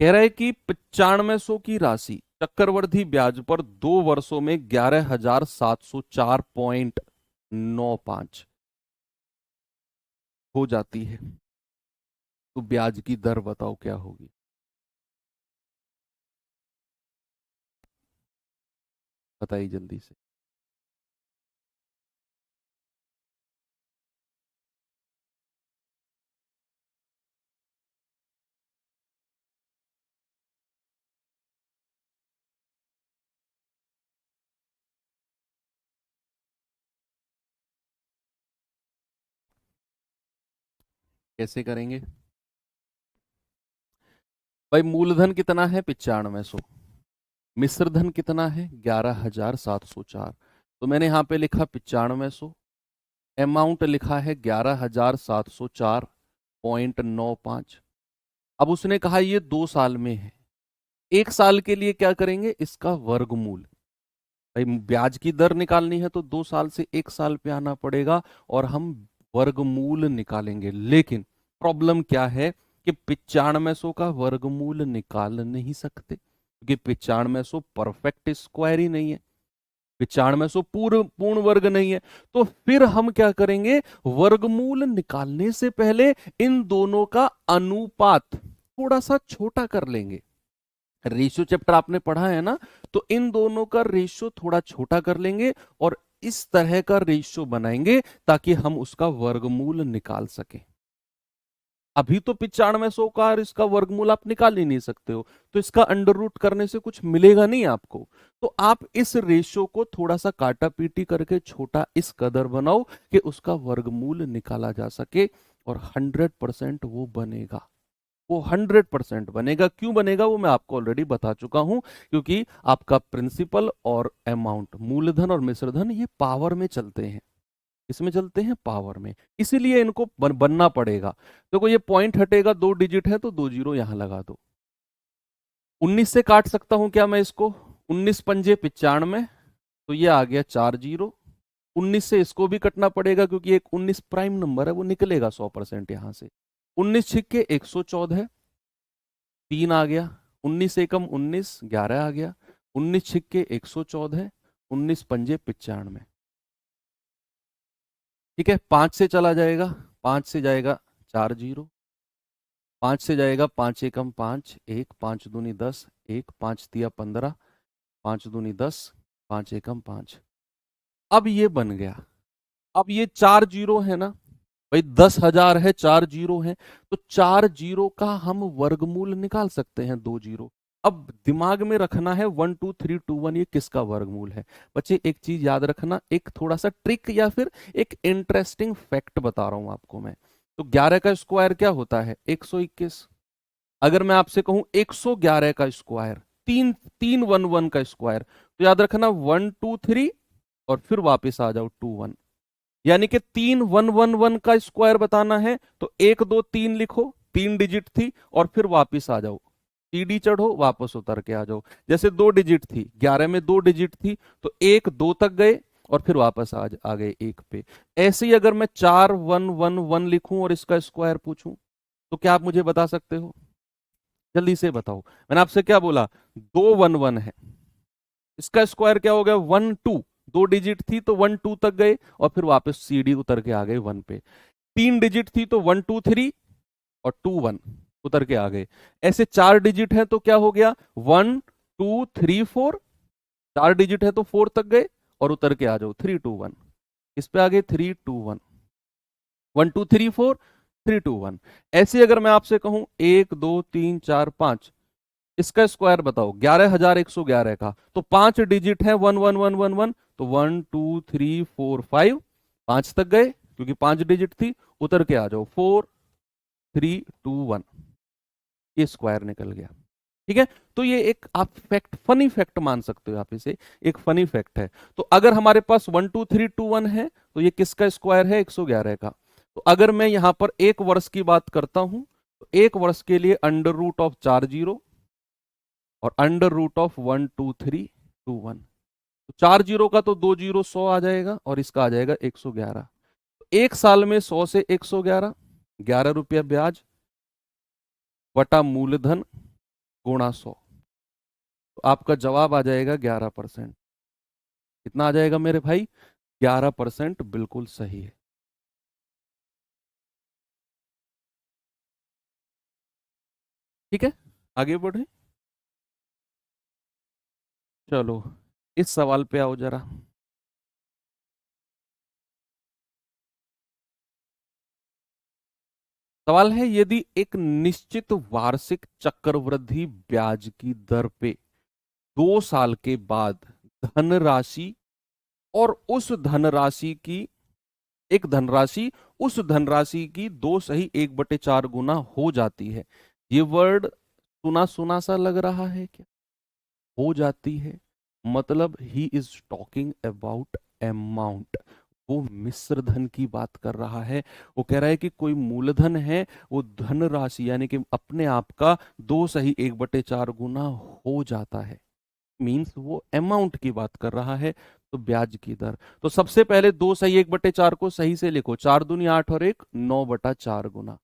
कह रहा है कि 9500 की राशि चक्रवृद्धि ब्याज पर 2 वर्षों में 11,704.95 हो जाती है, तो ब्याज की दर बताओ क्या होगी? बताइए जल्दी से। कैसे करेंगे भाई? मूलधन कितना है? 9500। मिश्रधन कितना है? 11,704। तो मैंने यहां पे लिखा 9500, अमाउंट लिखा है 11,704.95। अब उसने कहा ये 2 साल में है, 1 साल के लिए क्या करेंगे? इसका वर्गमूल। भाई ब्याज की दर निकालनी है तो 2 साल से 1 साल पे आना पड़ेगा, और हम वर्गमूल निकालेंगे। लेकिन प्रॉब्लम क्या है कि 9500 का वर्गमूल निकाल नहीं सकते, क्योंकि 9500 परफेक्ट स्क्वायर ही नहीं है, 9500 पूर्ण पूर्ण वर्ग नहीं है। तो फिर हम क्या करेंगे? वर्गमूल निकालने से पहले इन दोनों का अनुपात थोड़ा सा छोटा कर लेंगे। रेशियो चैप्टर आपने पढ़ा है ना, तो इन दोनों का रेशियो थोड़ा छोटा कर लेंगे और इस तरह का रेशियो बनाएंगे ताकि हम उसका वर्गमूल निकाल सकें। अभी तो 9500 का और इसका वर्गमूल आप निकाल ही नहीं सकते हो, तो इसका अंडर रूट करने से कुछ मिलेगा नहीं आपको। तो आप इस रेशियो को थोड़ा सा काटा पीटी करके छोटा इस कदर बनाओ कि उसका वर्गमूल निकाला जा सके, और 100% वो बनेगा। वो 100% बनेगा। क्यों बनेगा वो मैं आपको ऑलरेडी बता चुका हूं, क्योंकि आपका प्रिंसिपल और अमाउंट, मूलधन और मिश्रधन, ये पावर में चलते हैं। इसमें चलते हैं पावर में, इसीलिए इनको बनना पड़ेगा। देखो ये पॉइंट हटेगा, 2 डिजिट है तो 2 जीरो यहां लगा दो। 19 से काट सकता हूं क्या मैं इसको? 19 पंजे 95, तो ये आ गया 4 जीरो। 19 से इसको भी कटना पड़ेगा, क्योंकि एक 19 प्राइम नंबर है, वो निकलेगा 100% यहां से। 19 छिक्के 114, 3 आ गया। 19 एकम 19, 11 आ गया। 19 छिक्के 114, 19 पंजे 95। ठीक है, 5 से चला जाएगा, 5 से जाएगा 4 जीरो, 5 से जाएगा 5 एकम 5, 1, 5 दूनी 10, 1, 5 तिया 15, 5 दूनी 10, 5 एकम 5। अब ये बन गया। अब ये 4 जीरो है ना भाई 10,000 है, 4 जीरो है, तो 4 जीरो का हम वर्गमूल निकाल सकते हैं, 2 जीरो। अब दिमाग में रखना है 1 2 3 2 1 ये किसका वर्गमूल है। बच्चे एक चीज याद रखना, एक थोड़ा सा ट्रिक या फिर एक इंटरेस्टिंग फैक्ट बता रहा हूं आपको मैं। तो 11 का स्क्वायर क्या होता है, 121। अगर मैं आपसे कहूं 111 का स्क्वायर, तीन तीन वन वन का स्क्वायर, तो याद रखना 1 2 3 और फिर वापस आ जाओ 2 1। यानी कि 3 1 1 1 का स्क्वायर बताना है तो 1 2 3 लिखो, 3 डिजिट थी, और फिर वापस आ जाओ, सीढ़ी चढ़ो, वापस उतर के आ जाओ। जैसे 2 डिजिट थी, 11 में 2 डिजिट थी, तो 1 2 तक गए और फिर वापस आ गए 1 पे। ऐसे ही अगर मैं 4 1 1 1 लिखूं और इसका स्क्वायर पूछूं, तो क्या आप मुझे बता सकते हो? जल्दी से बताओ। मैंने आपसे क्या बोला, 2 1 1 है, इसका स्क्वायर क्या हो गया, 1 2। 2 डिजिट थी तो 1 2 तक गए और फिर वापस सीढ़ी उतर के आ गए 1 पे। 3 डिजिट थी तो 1 2 3 और 2 1 उतर के आ गए। ऐसे 4 डिजिट है तो क्या हो गया, 1 2 3 4। 4 डिजिट है तो 4 तक गए और उतर के आ जाओ 3 2 1। इस पे आ गए 3 2 1, 1 2 3 4 3 2 1। ऐसे अगर मैं आपसे कहूं 1 2 3 4 5, इसका स्क्वायर बताओ 11,111 का, तो 5 डिजिट है, 1 1 1 1 1, तो 1 2 3 4 5, 5 तक गए क्योंकि 5 डिजिट थी, उतर के आ जाओ 4 3 2 1, ये स्क्वायर निकल गया। ठीक है, तो ये एक आप फैक्ट, फनी फैक्ट मान सकते हो आप इसे, एक फनी फैक्ट है। तो अगर हमारे पास 1 2 3 2 1 है तो ये किसका स्क्वायर है, 111 का। तो अगर मैं यहां पर एक वर्ष की बात करता हूं, तो एक वर्ष के लिए अंडर रूट ऑफ 4 जीरो और अंडर रूट ऑफ 1 2 3 2 1। तो 4 जीरो का तो 2 जीरो 100 आ जाएगा और इसका आ जाएगा 111। तो एक साल में 100 से 111, 11 रुपया ब्याज बटा मूलधन गुणा 100, तो आपका जवाब आ जाएगा 11%। कितना आ जाएगा मेरे भाई, 11% बिल्कुल सही है। ठीक है, आगे बढ़े। चलो इस सवाल पे आओ जरा। सवाल है, यदि एक निश्चित वार्षिक चक्रवृद्धि ब्याज की दर पे 2 साल के बाद धनराशि और उस धनराशि की एक धनराशि उस धनराशि की 2 सही 1/4 गुना हो जाती है। ये वर्ड सुना सुना सा लग रहा है क्या, हो जाती है, मतलब he is talking about amount. वो मिश्र धन की बात कर रहा है। वो कह रहा है कि कोई मूलधन है, वो धन राशि यानी कि अपने आप का 2 सही 1/4 गुना हो जाता है, मीन्स वो अमाउंट की बात कर रहा है। तो ब्याज की दर, तो सबसे पहले 2 सही 1/4 को सही से लिखो, 4 दूनी 8 और 1 9/4 गुना।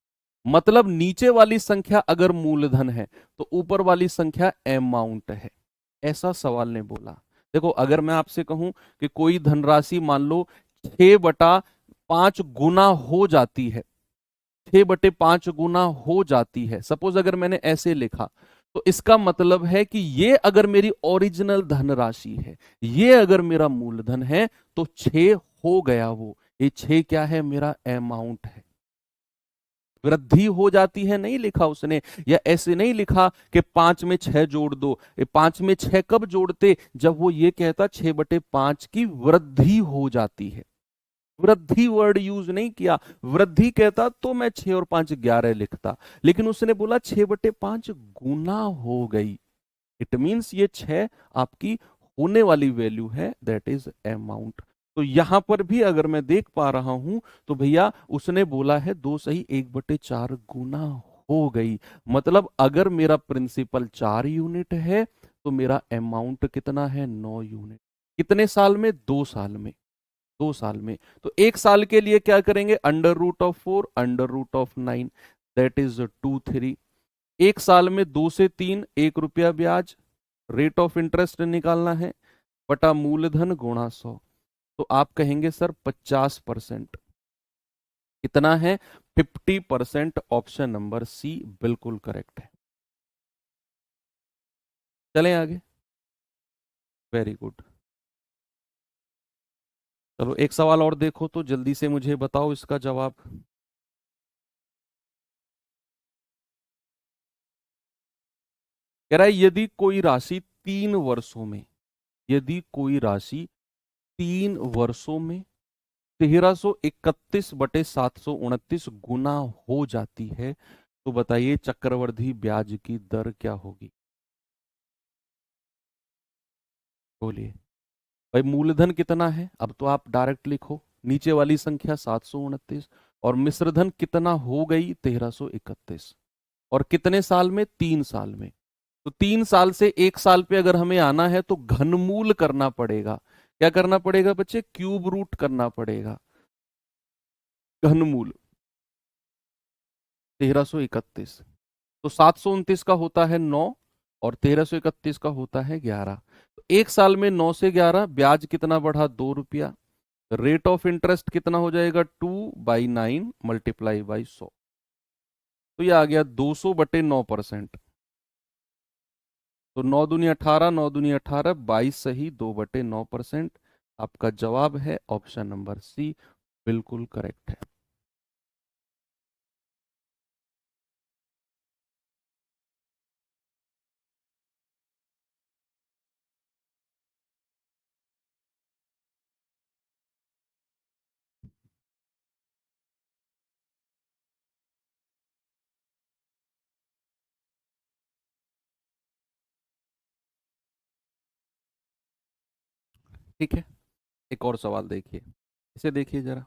मतलब नीचे वाली संख्या अगर मूलधन है तो ऊपर वाली संख्या अमाउंट है, ऐसा सवाल ने बोला। देखो अगर मैं आपसे कहूं कि कोई धनराशि मान लो 6/5 गुना हो जाती है, 6/5 गुना हो जाती है, सपोज अगर मैंने ऐसे लिखा, तो इसका मतलब है कि ये अगर मेरी ओरिजिनल धनराशि है, ये अगर मेरा मूलधन है, तो 6 हो गया वो, ये 6 क्या है, मेरा अमाउंट है। वृद्धि हो जाती है नहीं लिखा उसने, या ऐसे नहीं लिखा कि 5 में 6 जोड़ दो। ये 5 में 6 कब जोड़ते, जब वो ये कहता 6/5 की वृद्धि हो जाती है। वृद्धि वर्ड यूज नहीं किया, वृद्धि कहता तो मैं 6 और 5 11 लिखता, लेकिन उसने बोला 6/5 गुना हो गई। इट मीन्स ये 6 आपकी होने वाली वैल्यू है, दैट इज अमाउंट। तो यहां पर भी अगर मैं देख पा रहा हूं, तो भैया उसने बोला है 2 सही 1/4 गुना हो गई। मतलब अगर मेरा प्रिंसिपल 4 यूनिट है तो मेरा अमाउंट कितना है, 9 यूनिट। कितने साल में, 2 साल में। 2 साल में, तो एक साल के लिए क्या करेंगे, under root of 4 under root of 9, that is 2 3। एक साल में 2 से 3, 1 रुपया ब्याज, रेट ऑफ इंटरेस्ट निकालना है, बटा मूलधन गुणा 100। तो आप कहेंगे सर 50%। कितना है, 50%। ऑप्शन नंबर सी बिल्कुल करेक्ट है। चलें आगे, वेरी गुड। चलो एक सवाल और देखो तो जल्दी से मुझे बताओ इसका जवाब। कह रहा है यदि कोई राशि 3 वर्षों में, यदि कोई राशि 3 वर्षों में 1331/729 गुना हो जाती है, तो बताइए चक्रवृद्धि ब्याज की दर क्या होगी? बोलिए भाई। मूलधन कितना है? अब तो आप डायरेक्ट लिखो नीचे वाली संख्या 729, और मिश्रधन कितना हो गई 1331, और कितने साल में? 3 साल में। तो 3 साल से 1 साल पे अगर हमें आना है तो घनमूल करना पड़ेगा। क्या करना पड़ेगा बच्चे? क्यूब रूट करना पड़ेगा। घनमूल 1331, तो 729 का होता है 9, और 1331 का होता है 11। तो 1 साल में 9 से 11, ब्याज कितना बढ़ा? 2 रुपया। रेट ऑफ इंटरेस्ट कितना हो जाएगा? 2/9 मल्टीप्लाई बाई 100, तो ये आ गया 200/9%। तो 9 दूनी 18, 9 दूनी 18, 22 सही, 2/9%। आपका जवाब है ऑप्शन नंबर सी, बिल्कुल करेक्ट है। ठीक है, एक और सवाल देखिए, इसे देखिए जरा।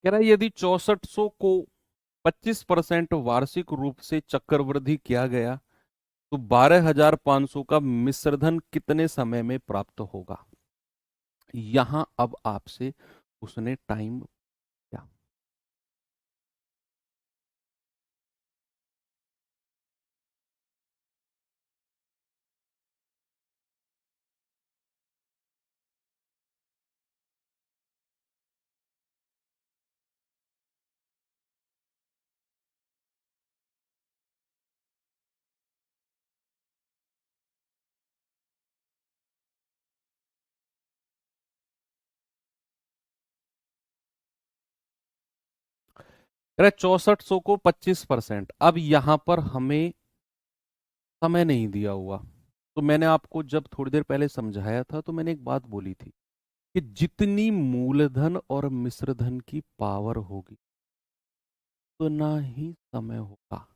कह रहा है यदि 6400 को 25% वार्षिक रूप से चक्रवृद्धि किया गया, तो 12500 का मिश्रधन कितने समय में प्राप्त होगा? यहां अब आपसे उसने टाइम क्या? कह रहा है 6400 को 25%। अब यहां पर हमें समय नहीं दिया हुआ, तो मैंने आपको जब थोड़ी देर पहले समझाया था तो मैंने एक बात बोली थी कि जितनी मूलधन और मिश्रधन की पावर होगी उतना ही समय होगा।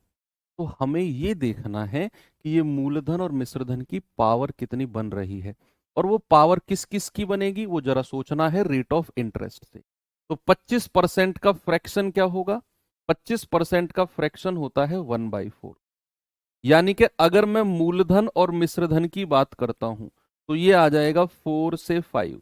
तो हमें ये देखना है कि ये मूलधन और मिश्रधन की पावर कितनी बन रही है, और वो पावर किस किस की बनेगी वो जरा सोचना है, रेट ऑफ इंटरेस्ट से। तो 25% का फ्रैक्शन क्या होगा? 25% का फ्रैक्शन होता है 1/4। यानी कि अगर मैं मूलधन और मिश्रधन की बात करता हूं तो ये आ जाएगा 4 से 5,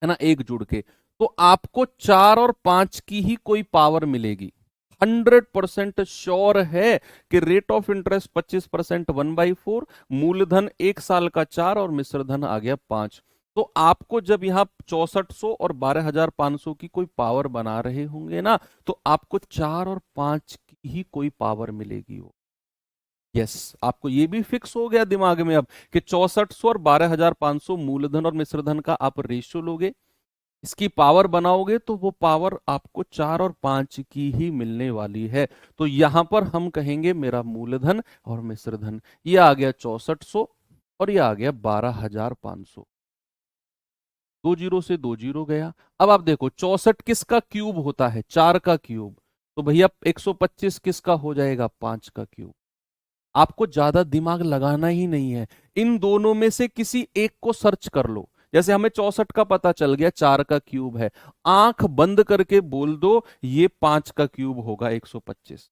है ना, एक जुड़ के। तो आपको 4 और 5 की ही कोई पावर मिलेगी। 100% श्योर है कि रेट ऑफ इंटरेस्ट 25%, 1/4, मूलधन 1 साल का 4, और मिश्रधन आ गया 5। तो आपको जब यहां 6400 और 12500 की कोई पावर बना रहे होंगे ना, तो आपको 4 और 5 की ही कोई पावर मिलेगी वो। यस, आपको ये भी फिक्स हो गया दिमाग में अब कि 6400 और 12500 मूलधन और मिश्रधन का आप रेशियो लोगे, इसकी पावर बनाओगे, तो वो पावर आपको 4 और 5 की ही मिलने वाली है। तो यहां पर हम कहेंगे मेरा मूलधन और मिश्रधन, ये आ गया 6400 और ये आ गया 12500। 2 जीरो से 2 जीरो गया। अब आप देखो 64 किसका क्यूब होता है? 4 का क्यूब। तो भैया 125 किसका हो जाएगा? 5 का क्यूब। आपको ज्यादा दिमाग लगाना ही नहीं है, इन दोनों में से किसी एक को सर्च कर लो। जैसे हमें 64 का पता चल गया, 4 का क्यूब है, आंख बंद करके बोल दो ये 5 का क्यूब होगा 125,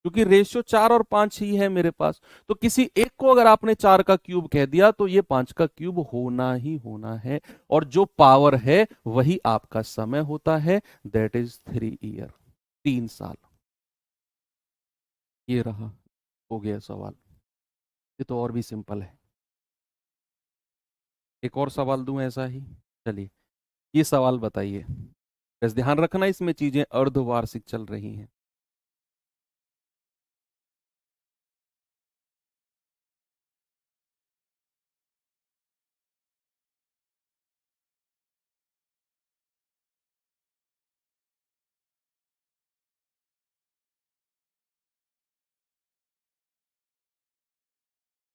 क्योंकि रेशियो 4 और 5 ही है मेरे पास। तो किसी एक को अगर आपने 4 का क्यूब कह दिया तो ये 5 का क्यूब होना ही होना है। और जो पावर है वही आपका समय होता है, दैट इज 3 ईयर, 3 साल। ये रहा, हो गया सवाल। ये तो और भी सिंपल है। एक और सवाल दूं ऐसा ही? चलिए, ये सवाल बताइए। बस ध्यान रखना इसमें चीजें अर्धवार्षिक चल रही हैं।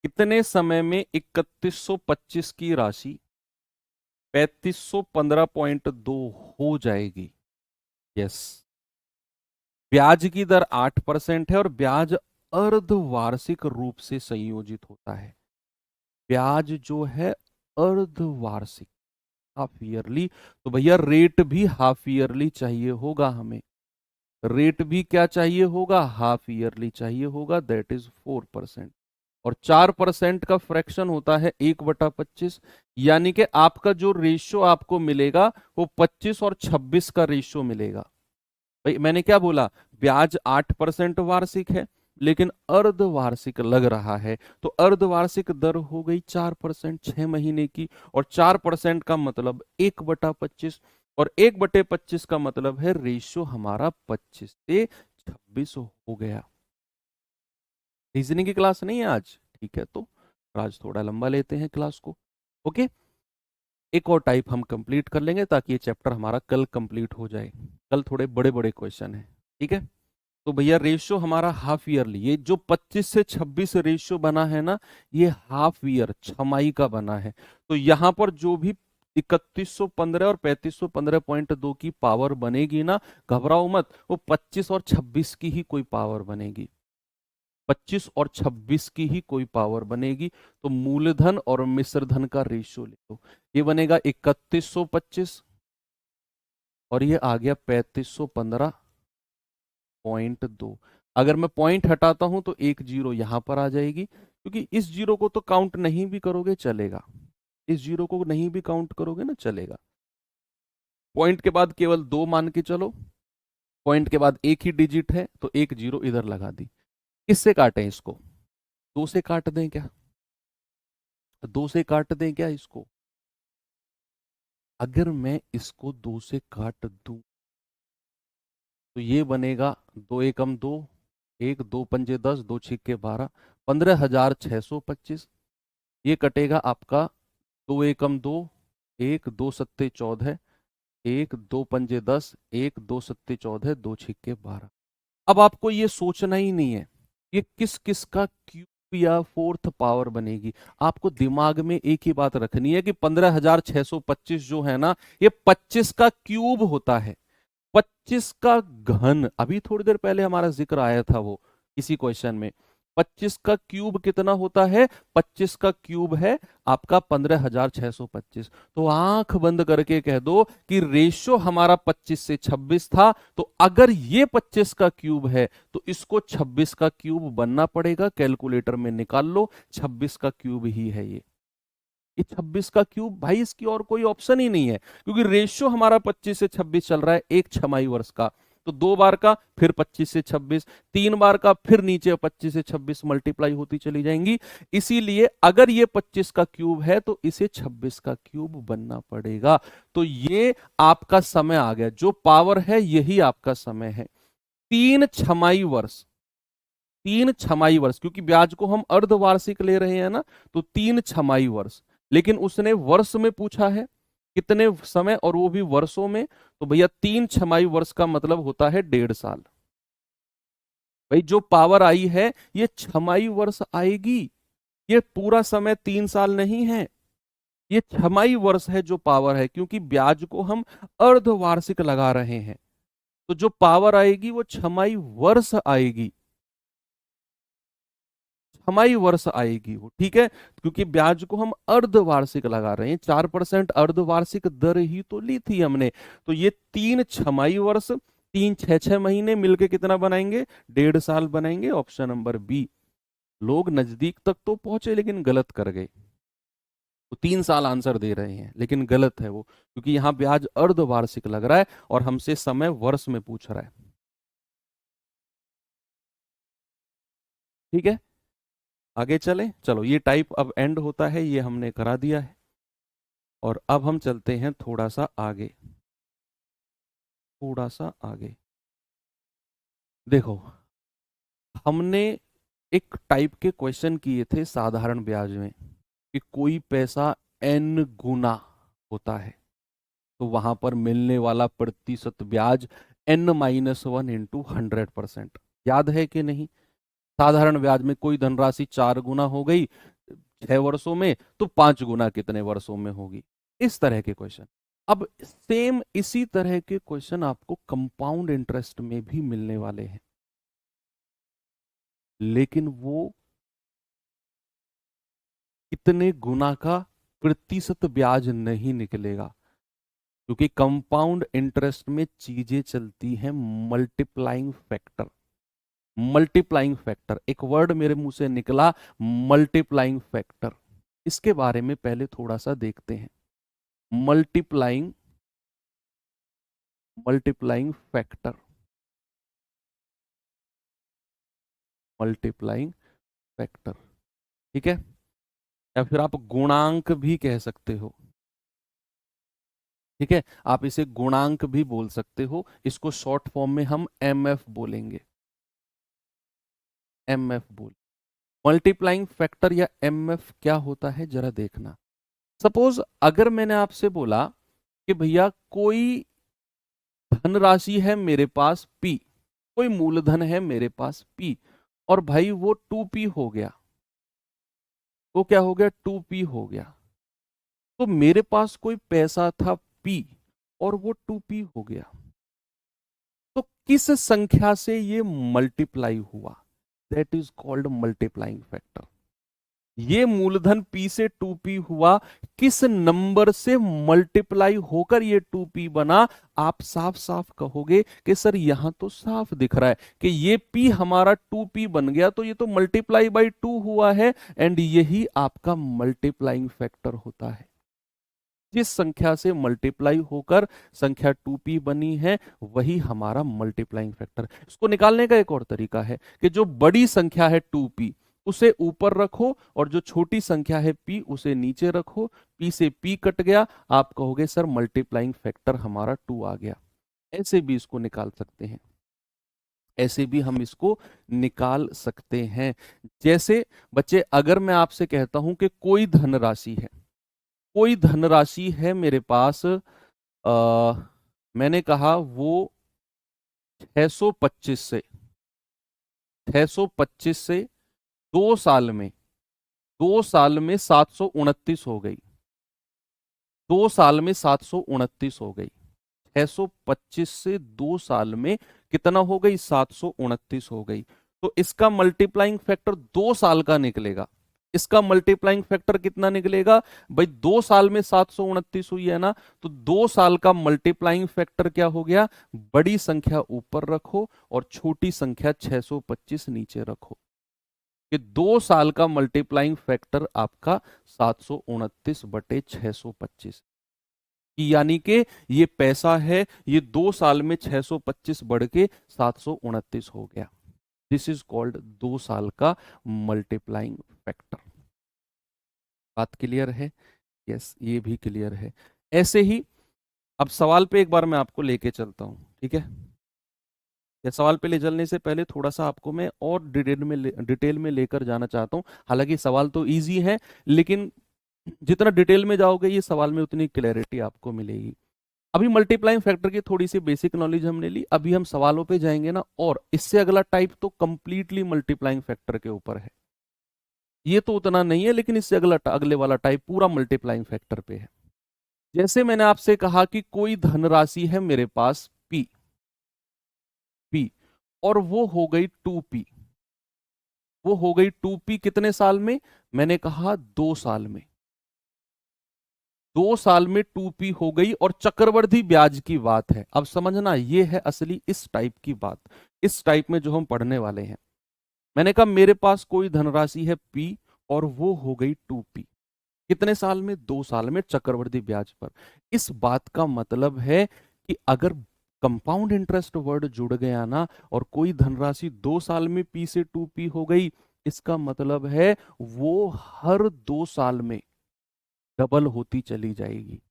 कितने समय में 3125 की राशि 3515.2 हो जाएगी? यस। ब्याज की दर 8% है और ब्याज अर्धवार्षिक रूप से संयोजित होता है। ब्याज जो है अर्धवार्षिक, हाफ ईयरली, तो भैया रेट भी हाफ ईयरली चाहिए होगा हमें। रेट भी क्या चाहिए होगा? हाफ ईयरली चाहिए होगा, दैट इज 4%। और 4% का फ्रैक्शन होता है 1/25, यानी कि आपका जो रेशियो आपको मिलेगा वो 25 और 26 का रेशियो मिलेगा। भाई मैंने क्या बोला? ब्याज 8% वार्षिक है, लेकिन अर्धवार्षिक लग रहा है, तो अर्धवार्षिक दर हो गई 4% 6 महीने की, और 4% का मतलब 1/25, और 1/25 का मतलब है रेशियो हमारा 25 से 26 हो गया। रीजनिंग की क्लास नहीं है आज, ठीक है, तो आज थोड़ा लंबा लेते हैं क्लास को। ओके, एक और टाइप हम कंप्लीट कर लेंगे ताकि ये चैप्टर हमारा कल कंप्लीट हो जाए। कल थोड़े बड़े बड़े क्वेश्चन हैं, ठीक है। तो भैया रेशियो हमारा हाफ ईयरली, ये जो 25 से 26 रेशियो बना है ना, ये हाफ ईयर छमाई का बना है। तो यहां पर जो भी 3115 और 3515.2 की पावर बनेगी ना, घबराओ मत, वो 25 और 26 की ही कोई पावर बनेगी। 25 और 26 की ही कोई पावर बनेगी। तो मूलधन और मिश्रधन का रेशियो ले लो, ये बनेगा 3125 और ये आ गया 3515.2। अगर मैं पॉइंट हटाता हूं तो एक जीरो यहां पर आ जाएगी, क्योंकि इस जीरो को तो काउंट नहीं भी करोगे चलेगा, इस जीरो को नहीं भी काउंट करोगे ना चलेगा। पॉइंट के बाद केवल दो मान के चलो, पॉइंट के बाद एक ही डिजिट है तो एक जीरो इधर लगा दी। किससे काटें इसको? दो से काट दें क्या? दो से काट दें क्या इसको? अगर मैं इसको दो से काट दूं तो ये बनेगा 2 एकम 2, 1 2 पंजे 10, 2 छिक्के 12, 15,625। ये कटेगा आपका 2 एकम 2, 1 2 सत्ते 14, 1 2 पंजे 10, 1 2 सत्ते 14, 2 छिक्के 12। अब आपको ये सोचना ही नहीं है ये किस किस का क्यूब या फोर्थ पावर बनेगी। आपको दिमाग में एक ही बात रखनी है कि 15,625 जो है ना, ये 25 का क्यूब होता है, 25 का घन। अभी थोड़ी देर पहले हमारा जिक्र आया था वो इसी क्वेश्चन में। 25 का क्यूब कितना होता है? 25 का क्यूब है आपका 15,625। तो आंख बंद करके कह दो कि रेशियो हमारा 25 से 26 था, तो अगर ये 25 का क्यूब है तो इसको 26 का क्यूब बनना पड़ेगा। कैलकुलेटर में निकाल लो, 26 का क्यूब ही है ये 26 का क्यूब भाई, इसकी और कोई ऑप्शन ही नहीं है, क्योंकि रेशियो हमारा 25 से 26 चल रहा है एक छमाई वर्ष का। तो दो बार का फिर 25 से 26, तीन बार का फिर नीचे 25 से 26 मल्टीप्लाई होती चली जाएंगी। इसीलिए अगर ये 25 का क्यूब है तो इसे 26 का क्यूब बनना पड़ेगा। तो ये आपका समय आ गया, जो पावर है यही आपका समय है। 3 छमाई वर्ष, 3 छमाई वर्ष, क्योंकि ब्याज को हम अर्धवार्षिक ले रहे हैं ना, तो 3 छमाई वर्ष। लेकिन उसने वर्ष में पूछा है, कितने समय, और वो भी वर्षों में। तो भैया 3 छमाई वर्ष का मतलब होता है 1.5 साल। भाई जो पावर आई है ये छमाई वर्ष आएगी, ये पूरा समय 3 साल नहीं है, ये छमाई वर्ष है जो पावर है, क्योंकि ब्याज को हम अर्धवार्षिक लगा रहे हैं। तो जो पावर आएगी वो छमाई वर्ष आएगी, छमाई वर्ष आएगी वो, ठीक है। क्योंकि ब्याज को हम अर्धवार्षिक लगा रहे हैं, 4% अर्धवार्षिक दर ही तो ली थी हमने। तो ये 3 छमाई वर्ष, 3 6 6 महीने मिलके कितना बनाएंगे? 1.5 साल बनाएंगे। Option number B. लोग नजदीक तक तो पहुंचे लेकिन गलत कर गए, तो 3 साल आंसर दे रहे हैं लेकिन गलत है वो, क्योंकि यहां ब्याज अर्धवार्षिक लग रहा है और हमसे समय वर्ष में पूछ रहा है, ठीक है। आगे चलें, चलो ये टाइप अब एंड होता है, ये हमने करा दिया है। और अब हम चलते हैं थोड़ा सा आगे। थोड़ा सा आगे देखो, हमने एक टाइप के क्वेश्चन किए थे साधारण ब्याज में कि कोई पैसा n गुना होता है तो वहां पर मिलने वाला प्रतिशत ब्याज n-1 इंटू 100%। याद है कि नहीं? साधारण ब्याज में कोई धनराशि 4 गुना हो गई 6 वर्षों में, तो 5 गुना कितने वर्षों में होगी? इस तरह के क्वेश्चन। अब सेम इसी तरह के क्वेश्चन आपको कंपाउंड इंटरेस्ट में भी मिलने वाले हैं, लेकिन वो कितने गुना का प्रतिशत ब्याज नहीं निकलेगा, क्योंकि कंपाउंड इंटरेस्ट में चीजें चलती हैं मल्टीप्लाइंग फैक्टर। मल्टीप्लाइंग फैक्टर, एक वर्ड मेरे मुंह से निकला, मल्टीप्लाइंग फैक्टर। इसके बारे में पहले थोड़ा सा देखते हैं। Multiplying multiplying factor, multiplying factor, ठीक है, या फिर आप गुणांक भी कह सकते हो, ठीक है, आप इसे गुणांक भी बोल सकते हो। इसको शॉर्ट फॉर्म में हम एमएफ बोलेंगे, एमएफ बोल। मल्टीप्लाइंग फैक्टर या एमएफ क्या होता है जरा देखना। सपोज अगर मैंने आपसे बोला कि भैया कोई धनराशि है मेरे पास P, कोई मूलधन है मेरे पास P, और भाई वो 2P हो गया, वो क्या हो गया? 2P हो गया। तो मेरे पास कोई पैसा था P और वो 2P हो गया, तो किस संख्या से ये मल्टीप्लाई हुआ? That is called multiplying factor. ये मूलधन P से 2P हुआ, किस नंबर से मल्टीप्लाई होकर ये 2P बना? आप साफ साफ कहोगे कि सर यहां तो साफ दिख रहा है कि ये P हमारा 2P बन गया, तो ये तो मल्टीप्लाई बाई 2 हुआ है, एंड यही आपका मल्टीप्लाइंग फैक्टर होता है। जिस संख्या से मल्टीप्लाई होकर संख्या 2P बनी है वही हमारा मल्टीप्लाइंग फैक्टर। इसको निकालने का एक और तरीका है कि जो बड़ी संख्या है 2P उसे ऊपर रखो, और जो छोटी संख्या है P उसे नीचे रखो। P से P कट गया, आप कहोगे सर मल्टीप्लाइंग फैक्टर हमारा 2 आ गया। ऐसे भी इसको निकाल सकते हैं, ऐसे भी हम इसको निकाल सकते हैं। जैसे बच्चे, अगर मैं आपसे कहता हूं कि कोई धनराशि है, कोई धनराशि है मेरे पास, मैंने कहा वो 625 से 625 से 2 साल में 2 साल में 729 हो गई, 2 साल में 729 हो गई। 625 से 2 साल में कितना हो गई? 729 हो गई। तो इसका मल्टीप्लाइंग फैक्टर 2 साल का निकलेगा। इसका मल्टीप्लाइंग फैक्टर कितना निकलेगा भाई? 2 साल में 729 हुई है ना, तो 2 साल का मल्टीप्लाइंग फैक्टर क्या हो गया? बड़ी संख्या ऊपर रखो और छोटी संख्या 625 नीचे रखो, कि 2 साल का मल्टीप्लाइंग फैक्टर आपका 729/625, यानी कि ये पैसा है, ये 2 साल में 625 बढ़ के 729 हो गया। दिस इज कॉल्ड 2 साल का मल्टीप्लाइंग फैक्टर। बात क्लियर है? यस, ये भी क्लियर है। ऐसे ही अब सवाल पे एक बार मैं आपको लेके चलता हूं, ठीक है? या सवाल पे ले चलने से पहले थोड़ा सा आपको मैं और डिटेल में लेकर जाना चाहता हूं। हालांकि सवाल तो इजी है, लेकिन जितना डिटेल में जाओगे ये सवाल में उतनी क्लैरिटी आपको मिलेगी। अभी मल्टीप्लाइंग फैक्टर की थोड़ी सी बेसिक नॉलेज हमने ली, अभी हम सवालों पे जाएंगे ना, और इससे अगला टाइप तो कंप्लीटली मल्टीप्लाइंग फैक्टर के ऊपर है। ये तो उतना नहीं है, लेकिन इससे अगले वाला टाइप पूरा मल्टीप्लाइंग फैक्टर पे है। जैसे मैंने आपसे कहा कि कोई धनराशि है मेरे पास P, और वो हो गई 2P, वो हो गई 2P कितने साल में? मैंने कहा 2 साल में। 2 साल में 2P हो गई, और चक्रवृद्धि ब्याज की बात है। अब समझना, ये है असली इस टाइप की बात, इस टाइप में जो हम पढ़ने वाले हैं। मैंने कहा मेरे पास कोई धनराशि है P और वो हो गई 2P कितने साल में? 2 साल में, चक्रवृद्धि ब्याज पर। इस बात का मतलब है कि अगर कंपाउंड इंटरेस्ट वर्ड जुड़ गया ना, और कोई धनराशि 2 साल में P से 2P हो गई, इसका मतलब है वो हर 2 साल में डबल होती चली जाएगी।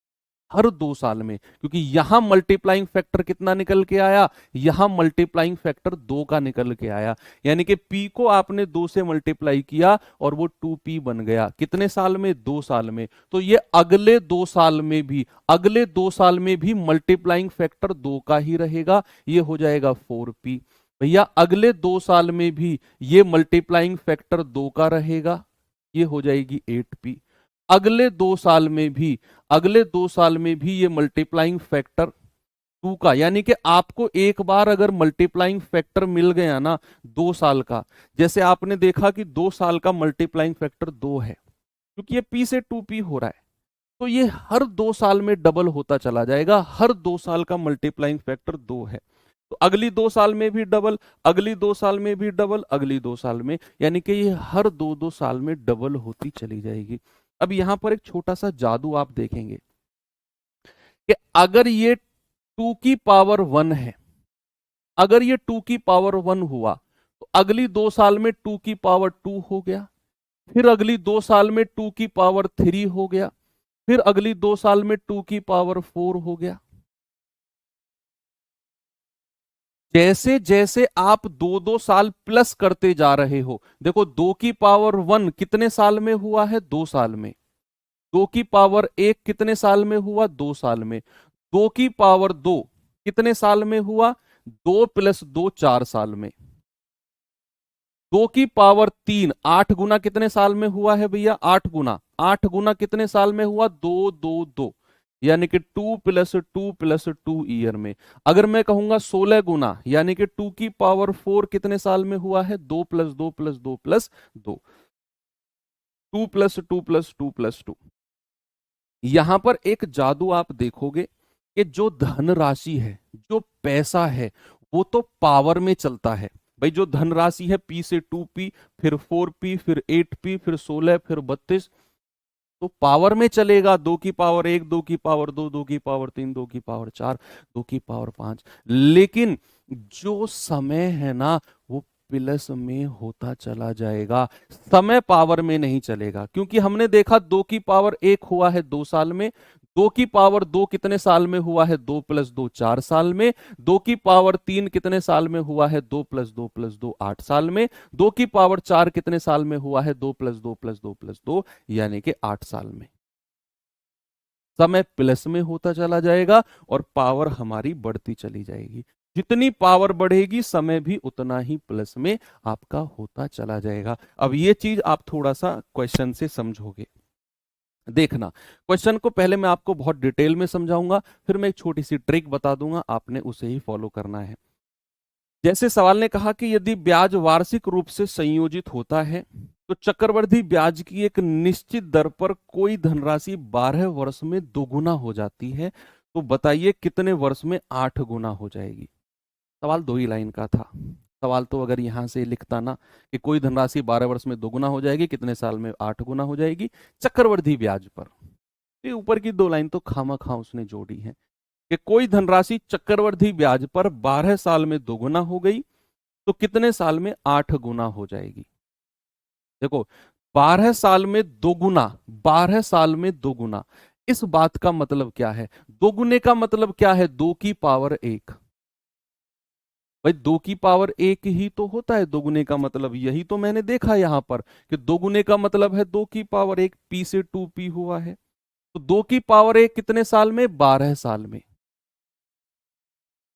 हर 2 साल में, क्योंकि यहां मल्टीप्लाइंग फैक्टर कितना निकल के आया, यहां मल्टीप्लाइंग फैक्टर 2 का निकल के आया। यानी कि p को आपने 2 से मल्टीप्लाई किया और वो 2p बन गया। कितने साल में? 2 साल में। तो ये अगले 2 साल में भी, अगले 2 साल में भी मल्टीप्लाइंग फैक्टर 2 का ही रहेगा, ये हो जाएगा 4p। भैया अगले 2 साल में भी ये मल्टीप्लाइंग फैक्टर 2 का रहेगा, ये हो जाएगी 8p। अगले 2 साल में भी, अगले 2 साल में भी ये मल्टीप्लाइंग फैक्टर 2 का, यानी कि आपको एक बार अगर मल्टीप्लाइंग फैक्टर मिल गया ना 2 साल का, जैसे आपने देखा कि 2 साल का मल्टीप्लाइंग फैक्टर 2 है, क्योंकि ये p से 2p हो रहा है, तो ये हर 2 साल में डबल होता चला जाएगा। हर 2 साल का मल्टीप्लाइंग फैक्टर 2 है, तो अगली 2 साल में भी डबल, अगली 2 साल में भी डबल, अगली 2 साल में, यानी कि ये हर 2 साल में डबल होती चली जाएगी। अब यहां पर एक छोटा सा जादू आप देखेंगे कि अगर ये 2 की पावर 1 है, अगर ये 2 की पावर 1 हुआ, तो अगली 2 साल में 2 की पावर 2 हो गया, फिर अगली 2 साल में 2 की पावर 3 हो गया, फिर अगली 2 साल में 2 की पावर 4 हो गया। जैसे जैसे आप 2 2 साल प्लस करते जा रहे हो, देखो 2 की पावर 1 कितने साल में हुआ है? 2 साल में। 2 की पावर 1 कितने साल में हुआ? 2 साल में। 2 की पावर 2 कितने साल में हुआ? 2 + 2 4 साल में। 2 की पावर 3 8 गुना कितने साल में हुआ है भैया? 8 गुना। 8 गुना कितने साल में हुआ? 2 2 2, यानी कि 2 + 2 + 2 ईयर में। अगर मैं कहूंगा 16 गुना, यानी कि 2 की पावर 4 कितने साल में हुआ है? 2 + 2 + 2 + 2, 2 + 2 + 2 + 2। यहां पर एक जादू आप देखोगे कि जो धनराशि है, जो पैसा है, वो तो पावर में चलता है। भाई जो धनराशि है p से 2p, फिर 4p, फिर 8p, फिर 16, फिर 32, तो पावर में चलेगा। 2 की पावर 1, 2 की पावर 2, 2 की पावर 3, 2 की पावर 4, 2 की पावर 5। लेकिन जो समय है ना, वो प्लस में होता चला जाएगा, समय पावर में नहीं चलेगा। क्योंकि हमने देखा 2 की पावर 1 हुआ है 2 साल में, 2 की पावर 2 कितने साल में हुआ है? 2 + 2 4 साल में। 2 की पावर 3 कितने साल में हुआ है? 2 + 2 + 2 8 साल में। 2 की पावर 4 कितने साल में हुआ है? 2 + 2 + 2 + 2, यानी कि 8 साल में। समय प्लस में होता चला जाएगा और पावर हमारी बढ़ती चली जाएगी। जितनी पावर बढ़ेगी, समय भी उतना ही प्लस में आपका होता चला जाएगा। अब ये चीज आप थोड़ा सा क्वेश्चन से समझोगे। देखना, क्वेश्चन को पहले मैं आपको बहुत डिटेल में समझाऊंगा, फिर मैं एक छोटी सी ट्रिक बता दूंगा, आपने उसे ही फॉलो करना है। जैसे सवाल ने कहा कि यदि ब्याज वार्षिक रूप से संयोजित होता है, तो चक्रवृद्धि ब्याज की एक निश्चित दर पर कोई धनराशि 12 वर्ष में दोगुना हो जाती है, तो बताइए कितने वर्ष में 8 गुना हो जाएगी। सवाल 2 ही लाइन का था। सवाल तो अगर यहां से लिखता ना कि कोई धनराशि 12 वर्ष में दोगुना हो जाएगी, कितने साल में 8 गुना हो जाएगी चक्रवृद्धि ब्याज पर, ये ऊपर की 2 लाइन तो खामा खा उसने जोड़ी है कि कोई धनराशि चक्रवृद्धि ब्याज पर 12 साल में दोगुना हो गई, तो कितने साल में 8 गुना हो जाएगी। देखो 12 साल में दोगुना, 12 साल में दोगुना, इस बात का मतलब क्या है? दोगुने का मतलब क्या है? 2 की पावर 1। भाई 2 की पावर 1 ही तो होता है दोगुने का मतलब, यही तो मैंने देखा यहां पर कि दोगुने का मतलब है 2 की पावर 1, p से 2p हुआ है। तो 2 की पावर 1 कितने साल में? 12 साल में।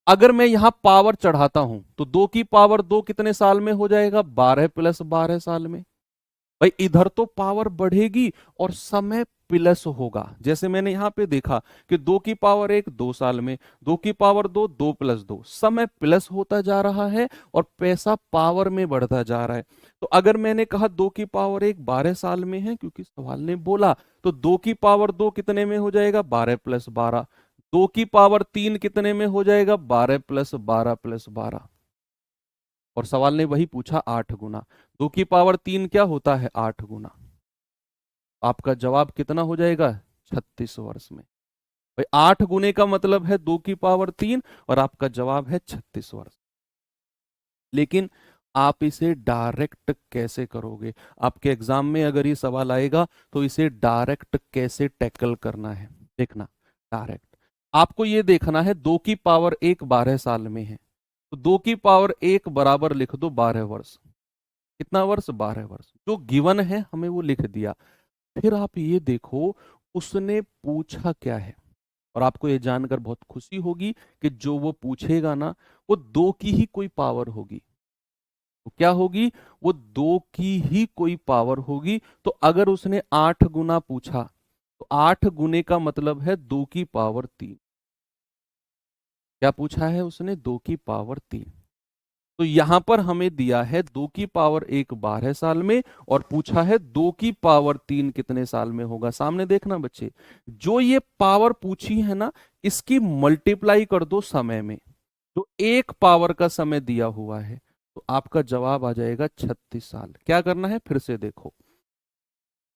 अगर मैं यहां पावर चढ़ाता हूं तो 2 की पावर 2 कितने साल में हो जाएगा? 12 + 12 साल में। भाई इधर तो पावर बढ़ेगी और समय प्लस होगा। जैसे मैंने यहां पे देखा कि 2 की पावर 1 2 साल में, 2 की पावर 2 2 + 2, समय प्लस होता जा रहा है और पैसा पावर में बढ़ता जा रहा है। तो अगर मैंने कहा 2 की पावर 1 12 साल में है, क्योंकि सवाल ने बोला, तो 2 की पावर 2 कितने में हो जाएगा? 12 + 12। 2 की पावर 3 कितने में हो जाएगा? 12 + 12 + 12। और सवाल ने वही पूछा 8 गुना। 2 की पावर 3 क्या होता है? 8 गुना। आपका जवाब कितना हो जाएगा? 36 वर्ष में। भाई 8 गुने का मतलब है 2 की पावर 3 और आपका जवाब है 36 वर्ष। लेकिन आप इसे डायरेक्ट कैसे करोगे? आपके एग्जाम में अगर ये सवाल आएगा तो इसे डायरेक्ट कैसे टैकल करना है, देखना। करेक्ट। आपको ये देखना है 2 की पावर 1 12 साल में है, तो 2 की पावर 1 बराबर लिख दो 12 वर्ष। कितना वर्ष? 12 वर्ष। जो गिवन है हमें वो लिख दिया। फिर आप ये देखो उसने पूछा क्या है, और आपको ये जानकर बहुत खुशी होगी कि जो वो पूछेगा ना वो 2 की ही कोई पावर होगी। तो क्या होगी? वो 2 की ही कोई पावर होगी। तो अगर उसने 8 गुना पूछा तो 8 गुने का मतलब है 2 की पावर 3। क्या पूछा है उसने? 2 की पावर 3। तो यहां पर हमें दिया है 2 की पावर 1 12 साल में, और पूछा है 2 की पावर 3 कितने साल में होगा। सामने देखना बच्चे, जो ये पावर पूछी है ना, इसकी मल्टीप्लाई कर दो समय में, जो 1 पावर का समय दिया हुआ है, तो आपका जवाब आ जाएगा 36 साल। क्या करना है फिर से देखो,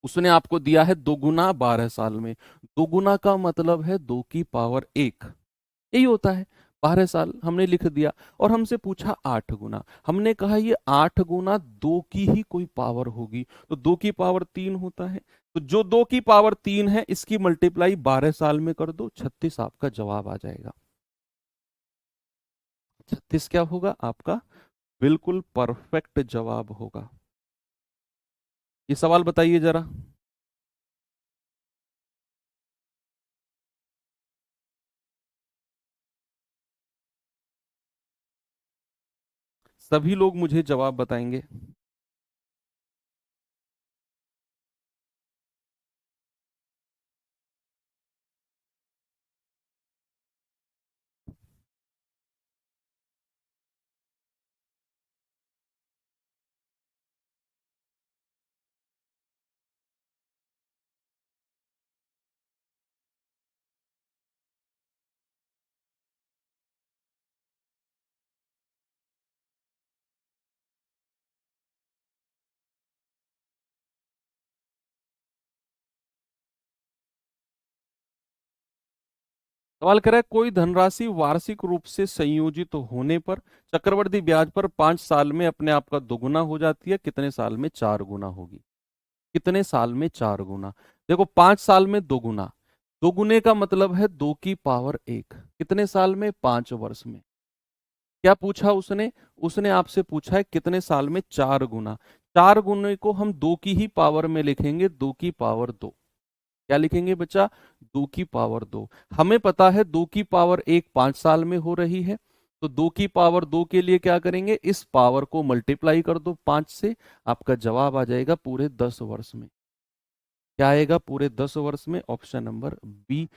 उसने आपको दिया है 2 गुना 12 साल में। 2 गुना का मतलब है 2 की पावर 1, यही होता है 12 साल, हमने लिख दिया। और हमसे पूछा 8 गुना, हमने कहा ये 8 गुना 2 की ही कोई पावर होगी, तो 2 की पावर 3 होता है। तो जो 2 की पावर 3 है इसकी मल्टीप्लाई 12 साल में कर दो, 36 आपका जवाब आ जाएगा। 36 क्या होगा आपका? बिल्कुल परफेक्ट जवाब होगा। ये सवाल बताइए जरा। सभी लोग मुझे जवाब बताएंगे। सवाल कह रहा है कोई धनराशि वार्षिक रूप से संयोजित होने पर चक्रवृद्धि ब्याज पर 5 साल में अपने आप का दोगुना हो जाती है, कितने साल में 4 गुना होगी? कितने साल में 4 गुना? देखो 5 साल में दोगुना, दोगुने का मतलब है 2 की पावर 1, कितने साल में? 5 वर्ष में। क्या पूछा उसने? उसने आपसे पूछा है कितने साल में 4 गुना। 4 गुने को हम 2 की ही पावर में लिखेंगे, 2 की पावर 2। क्या लिखेंगे बच्चा? 2 की पावर 2। हमें पता है 2 की पावर 1 5 साल में हो रही है, तो 2 की पावर 2 के लिए क्या करेंगे? इस पावर को मल्टीप्लाई कर दो 5 से, आपका जवाब आ जाएगा पूरे 10 वर्ष में। क्या आएगा? पूरे 10 वर्ष में। ऑप्शन नंबर बी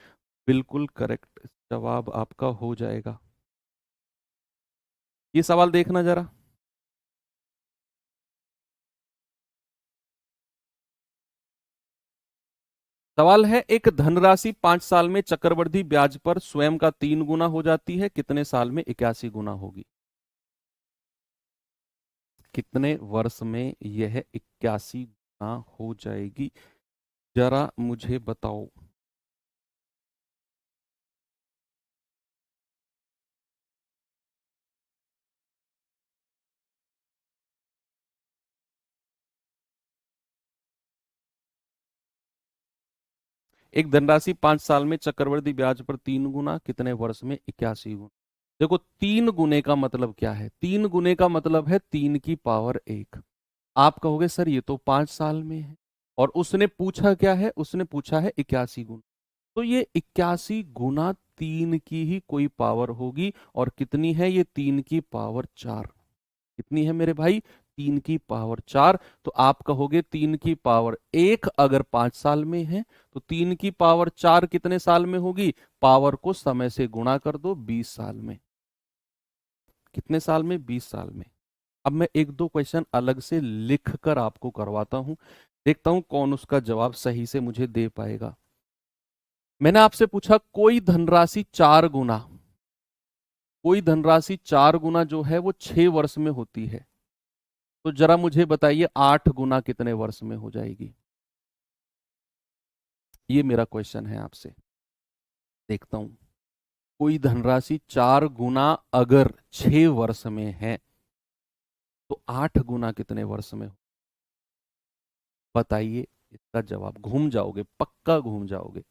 बिल्कुल करेक्ट जवाब आपका हो जाएगा। ये सवाल देखना जरा। सवाल है एक धनराशि 5 साल में चक्रवृद्धि ब्याज पर स्वयं का 3 गुना हो जाती है, कितने साल में 81 गुना होगी? कितने वर्ष में यह 81 गुना हो जाएगी? जरा मुझे बताओ। एक धनराशि 5 साल में चक्रवृद्धि ब्याज पर 3 गुना, कितने वर्ष में 81 गुना? देखो 3 गुने का मतलब क्या है? 3 गुने का मतलब है 3 की पावर 1। आप कहोगे सर ये तो 5 साल में है, और उसने पूछा क्या है? उसने पूछा है 81 गुना। तो ये 81 गुना 3 की ही कोई पावर होगी, और कितनी है ये? 3 की पावर 4। कितनी है मेरे भाई? 3 की पावर 4। तो आप कहोगे 3 की पावर 1 अगर 5 साल में है, तो 3 की पावर 4 कितने साल में होगी? पावर को समय से गुणा कर दो, 20 साल में। कितने साल में? 20 साल में। अब मैं एक दो क्वेश्चन अलग से लिख कर आपको करवाता हूं, देखता हूं कौन उसका जवाब सही से मुझे दे पाएगा। मैंने आपसे पूछा कोई धनराशि 4 गुना, कोई धनराशि 4 गुना जो है वो 6 वर्ष में होती है, तो जरा मुझे बताइए 8 गुना कितने वर्ष में हो जाएगी? ये मेरा क्वेश्चन है आपसे। देखता हूं, कोई धनराशि 4 गुना अगर 6 वर्ष में है, तो 8 गुना कितने वर्ष में हो? बताइए। इसका जवाब घूम जाओगे, पक्का घूम जाओगे।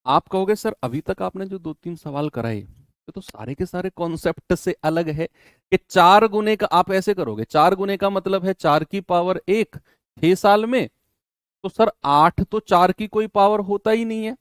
आप कहोगे सर अभी तक आपने जो 2-3 सवाल कराए ये तो सारे के सारे कॉन्सेप्ट से अलग है कि 4 गुने का आप ऐसे करोगे, 4 गुने का मतलब है 4 की पावर 1 6 साल में। तो सर 8 तो 4 की कोई पावर होता ही नहीं है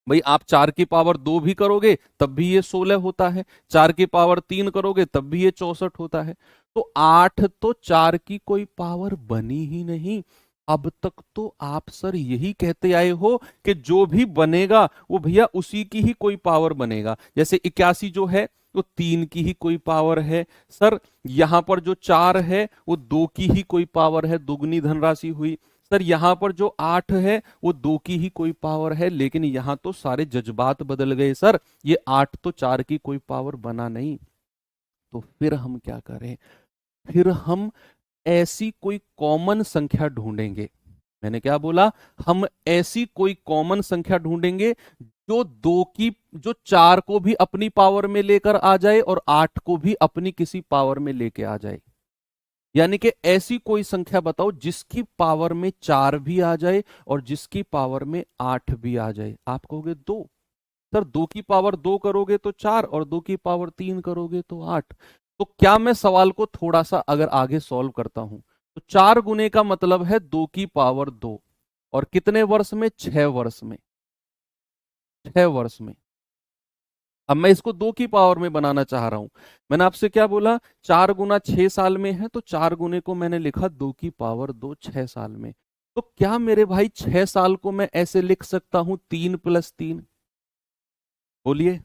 भाई। आप 4 की पावर 2 भी करोगे तब भी ये 16 होता है, 4 की पावर 3 करोगे तब भी ये 64 होता है। तो 8 तो 4 की कोई पावर बनी ही नहीं। अब तक तो आप सर यही कहते आए हो कि जो भी बनेगा वो भैया उसी की ही कोई पावर बनेगा। जैसे 81 जो है वो 3 की ही कोई पावर है सर। यहां पर जो 4 है वो 2 की ही कोई पावर है, दुगनी धनराशि हुई। सर यहां पर जो 8 है वो 2 की ही कोई पावर है, लेकिन यहां तो सारे जज्बात बदल गए सर। ये 8 तो 4 की कोई पावर बना नहीं। तो फिर हम क्या करें? फिर हम ऐसी कोई कॉमन संख्या ढूंढेंगे। मैंने क्या बोला? हम ऐसी कोई कॉमन संख्या ढूंढेंगे जो 2 की, जो 4 को भी अपनी पावर में लेकर आ जाए और 8 को भी अपनी किसी पावर में लेके आ जाए। यानी कि ऐसी कोई संख्या बताओ जिसकी पावर में 4 भी आ जाए और जिसकी पावर में 8 भी आ जाए। आप कहोगे 2। सर 2 की पावर 2 करोगे तो 4 और 2 की पावर 3 करोगे तो 8। तो क्या मैं सवाल को थोड़ा सा अगर आगे सॉल्व करता हूं तो 4 गुने का मतलब है 2 की पावर 2 और कितने वर्ष में? 6 वर्ष में। 6 वर्ष में। अब मैं इसको 2 की पावर में बनाना चाह रहा हूं। मैंने आपसे क्या बोला? 4 गुना 6 साल में है तो 4 गुने को मैंने लिखा 2 की पावर 2 6 साल में। तो क्या मेरे भाई 6 साल को मैं ऐसे लिख सकता हूं 3+3? बोलिए,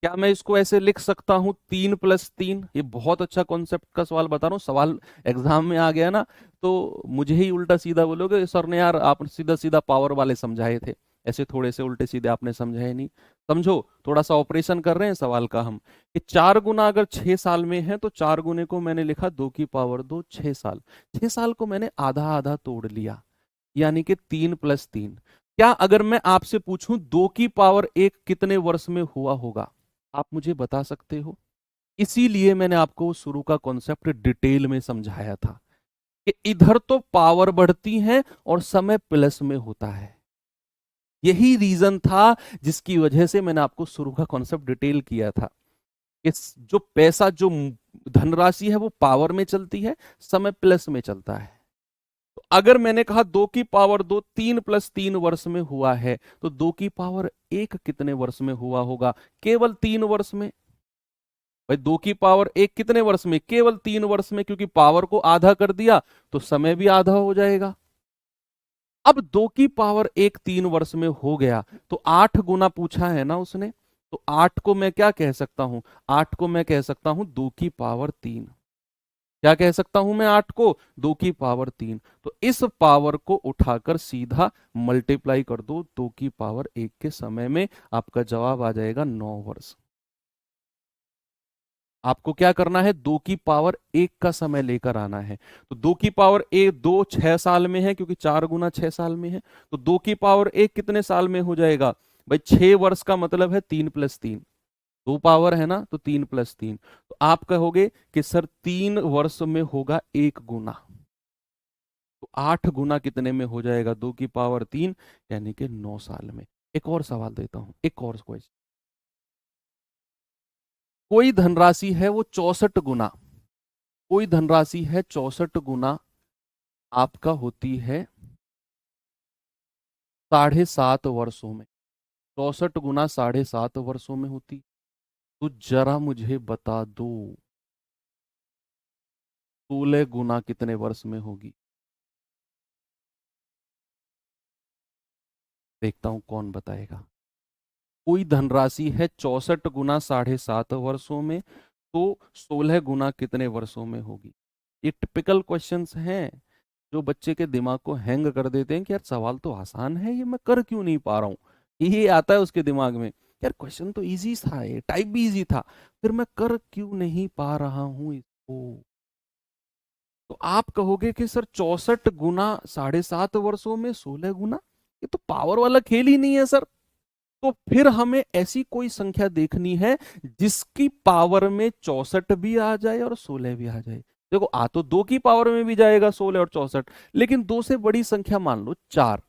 क्या मैं इसको ऐसे लिख सकता हूं 3+3? ये बहुत अच्छा कॉन्सेप्ट का सवाल बता रहा हूं। सवाल एग्जाम में आ गया ना तो मुझे ही उल्टा सीधा बोलोगे सर ने यार आप सीधा सीधा पावर वाले समझाए थे, ऐसे थोड़े से उल्टे सीधे आपने समझाए नहीं। समझो, थोड़ा सा ऑपरेशन कर रहे हैं सवाल का हम कि 4 गुना अगर 6 साल में है तो 4 गुने को मैंने लिखा 2 की पावर 2 6 साल। 6 साल को मैंने आधा आधा तोड़ लिया, यानी कि 3+3। क्या अगर मैं आपसे पूछूं 2 की पावर 1 कितने वर्ष में हुआ होगा? आप मुझे बता सकते हो? इसीलिए मैंने आपको शुरू का कॉन्सेप्ट डिटेल में समझाया था कि इधर तो पावर बढ़ती है और समय प्लस में होता है। यही रीजन था जिसकी वजह से मैंने आपको शुरू का कॉन्सेप्ट डिटेल किया था कि जो पैसा, जो धनराशि है वो पावर में चलती है, समय प्लस में चलता है। तो अगर मैंने कहा 2 की पावर 2 3+3 वर्ष में हुआ है तो 2 की पावर 1 कितने वर्ष में हुआ होगा? केवल 3 वर्ष में। भाई 2 की पावर 1 कितने वर्ष में? केवल 3 वर्ष में, क्योंकि पावर को आधा कर दिया तो समय भी आधा हो जाएगा। अब 2 की पावर 1 3 वर्ष में हो गया तो 8 गुना पूछा है ना उसने, तो 8 को मैं क्या कह सकता हूं? 8 को मैं कह सकता हूं 2 की पावर 3। क्या कह सकता हूं मैं 8 को? 2 की पावर 3। तो इस पावर को उठाकर सीधा मल्टीप्लाई कर दो 2 की पावर 1 के समय में, आपका जवाब आ जाएगा 9 वर्ष। आपको क्या करना है? 2 की पावर 1 का समय लेकर आना है। तो 2 की पावर 1 6 साल में है क्योंकि 4 गुना 6 साल में है। तो 2 की पावर 1 कितने साल में हो जाएगा? भाई 6 वर्ष का मतलब है 3+3। 2 पावर है ना, तो 3+3। तो आप कहोगे कि सर 3 वर्ष में होगा 1 गुना। तो 8 गुना कितने में हो जाएगा? 2 की पावर 3, यानी कि 9 साल में। एक और सवाल देता हूं, एक और क्वेश्चन। कोई धनराशि है वो 64 गुना, कोई धनराशि है 64 गुना आपका होती है 7.5 वर्षों में। 64 गुना 7.5 वर्षों में होती। तो जरा मुझे बता दो 16 गुना कितने वर्ष में होगी? देखता हूं कौन बताएगा। कोई धनराशि है 64 गुना 7.5 वर्षों में, तो 16 गुना कितने वर्षों में होगी? ये टिपिकल क्वेश्चंस हैं जो बच्चे के दिमाग को हैंग कर देते हैं कि यार सवाल तो आसान है, ये मैं कर क्यों नहीं पा रहा हूँ। ये आता है उसके दिमाग में, यार क्वेश्चन तो इजी था, ये टाइप भी इजी था, फिर मैं कर क्यों नहीं पा रहा हूं इसको। तो आप कहोगे कि सर 64 गुना 7.5 वर्षों में 16 गुना, ये तो पावर वाला खेल ही नहीं है सर। तो फिर हमें ऐसी कोई संख्या देखनी है जिसकी पावर में 64 भी आ जाए और 16 भी आ जाए। देखो आ तो 2 की पावर में भी जाएगा 16 और 64, लेकिन 2 से बड़ी संख्या मान लो 4।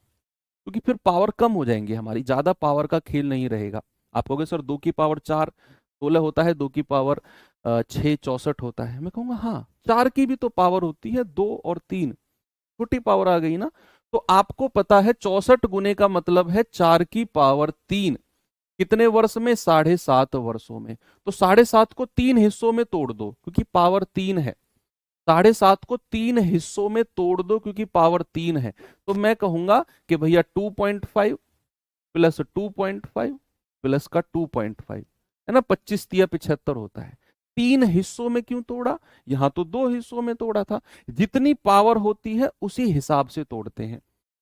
क्योंकि फिर पावर कम हो जाएंगे हमारी, ज्यादा पावर का खेल नहीं रहेगा। आप कहोगे सर 2 की पावर 4 16 होता है, 2 की पावर 6 64 होता है। मैं कहूँगा हाँ, 4 की भी तो पावर होती है 2 और 3, छोटी पावर आ गई ना। तो आपको पता है 64 गुने का मतलब है 4 की पावर 3, कितने वर्ष में? 7.5 वर्षों में। तो 7.5 को 3 हिस्सों में तोड़ दो क्योंकि पावर 3 है। 7.5 को 3 हिस्सों में तोड़ दो क्योंकि पावर 3 है। तो मैं कहूंगा कि भैया 2.5 प्लस 2.5 प्लस का 2.5 है ना, 25 × 3 = 75 होता है। 3 हिस्सों में क्यों तोड़ा? यहां तो 2 हिस्सों में तोड़ा था। जितनी पावर होती है उसी हिसाब से तोड़ते हैं।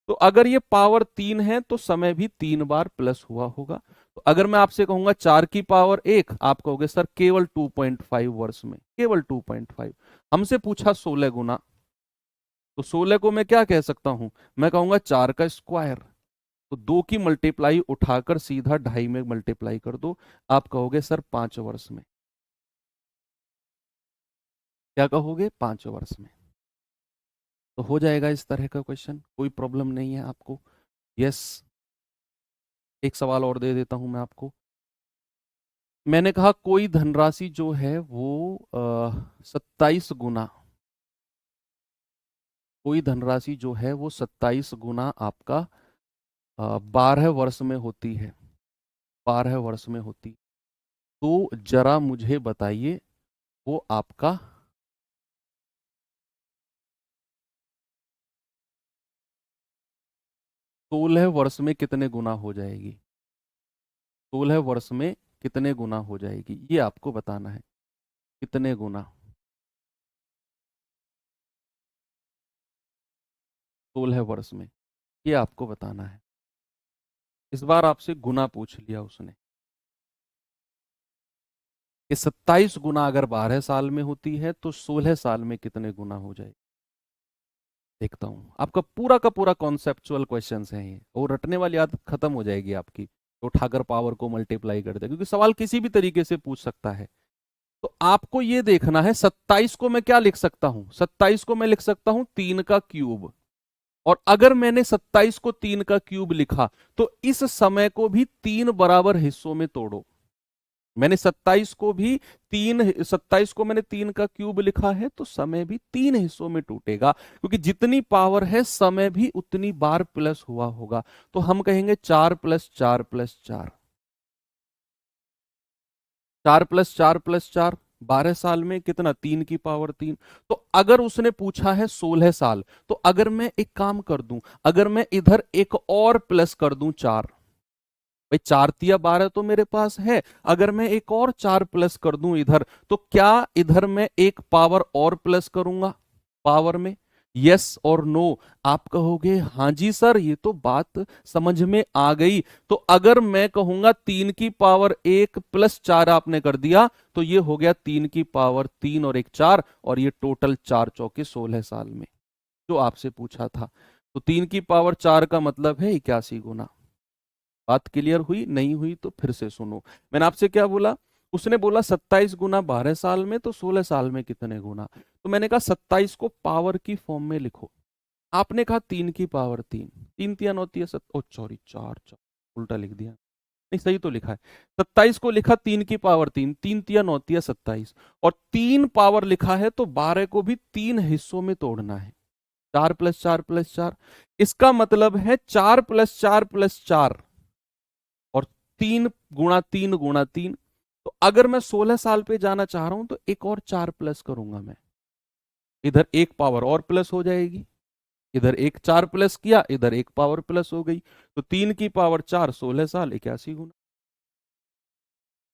तो अगर ये पावर 3 है तो समय भी 3 बार प्लस हुआ होगा। तो अगर मैं आपसे कहूंगा 4 की पावर 1, आप कहोगे सर केवल 2.5 वर्ष में, केवल 2.5। हमसे पूछा 16 गुना, तो 16 को मैं क्या कह सकता हूं? मैं कहूंगा 4 का स्क्वायर। तो 2 की मल्टीप्लाई उठाकर सीधा 2.5 में मल्टीप्लाई कर दो। आप कहोगे सर 5 वर्ष में। क्या कहोगे? 5 वर्ष में। तो हो जाएगा इस तरह का क्वेश्चन, कोई प्रॉब्लम नहीं है आपको। यस। एक सवाल और दे देता हूं मैं आपको। मैंने कहा कोई धनराशि जो है वो 27 गुना, कोई धनराशि जो है वो 27 गुना आपका 12 वर्ष में होती है, 12 वर्ष में होती। तो जरा मुझे बताइए वो आपका 16 वर्ष में कितने गुना हो जाएगी? 16 वर्ष में कितने गुना हो जाएगी, ये आपको बताना है। कितने गुना? 16 वर्ष में, ये आपको बताना है। इस बार आपसे गुना पूछ लिया उसने कि 27 गुना अगर 12 साल में होती है तो 16 साल में कितने गुना हो जाए। देखता हूं, आपका पूरा का पूरा कॉन्सेप्चुअल क्वेश्चंस है ये, और रटने वाली आदत खत्म हो जाएगी आपकी, तो उठाकर पावर को मल्टीप्लाई कर दे, क्योंकि सवाल किसी भी तरीके से पूछ सकता है। तो आपको ये देखना है 27 को मैं क्या लिख सकता हूं? 27 को मैं लिख सकता हूं 3 का क्यूब। और अगर मैंने 27 को 3 का क्यूब लिखा तो इस समय को भी 3 बराबर हिस्सों में तोड़ो। मैंने 27 को मैंने 3 का क्यूब लिखा है तो समय भी 3 हिस्सों में टूटेगा, क्योंकि जितनी पावर है समय भी उतनी बार प्लस हुआ होगा। तो हम कहेंगे 4+4+4, 4+4+4, 12 साल में कितना? 3 की पावर 3। तो अगर उसने पूछा है 16 साल, तो अगर मैं एक काम कर दूं, अगर मैं इधर एक और प्लस कर दूं 4, भाई 4×3 = 12 तो मेरे पास है। अगर मैं एक और 4 प्लस कर दूं इधर, तो क्या इधर मैं एक पावर और प्लस करूंगा पावर में? यस और नो? आप कहोगे हाँ जी सर ये तो बात समझ में आ गई। तो अगर मैं कहूंगा 3 की पावर 1 प्लस 4 आपने कर दिया, तो ये हो गया 3 की पावर 3 और 1 4, और ये टोटल 4×4 = 16 साल में जो आपसे पूछा था। तो 3 की पावर 4 का मतलब है 81 गुना। बात क्लियर हुई? नहीं हुई तो फिर से सुनो। मैंने आपसे क्या बोला? उसने बोला 27 गुना 12 साल में, तो 16 साल में कितने गुना? तो मैंने कहा 27 को पावर की फॉर्म में लिखो। आपने कहा 3 की पावर 3, 3×3 = 9 ओ सॉरी 4 उल्टा लिख दिया। नहीं सही तो लिखा है। 27 को लिखा 3 की पावर 3, 3×3 = 27, और 3 पावर लिखा है तो 12 को भी 3 हिस्सों में तोड़ना है। 4+4+4, इसका मतलब है 4+4+4 और 3×3 × 3। तो अगर मैं 16 साल पे जाना चाह रहा हूं तो एक और 4 प्लस करूंगा मैं, इधर एक पावर और प्लस हो जाएगी, इधर एक 4 प्लस किया, इधर एक पावर प्लस हो गई। तो 3 की पावर 4 16 साल 81 गुना।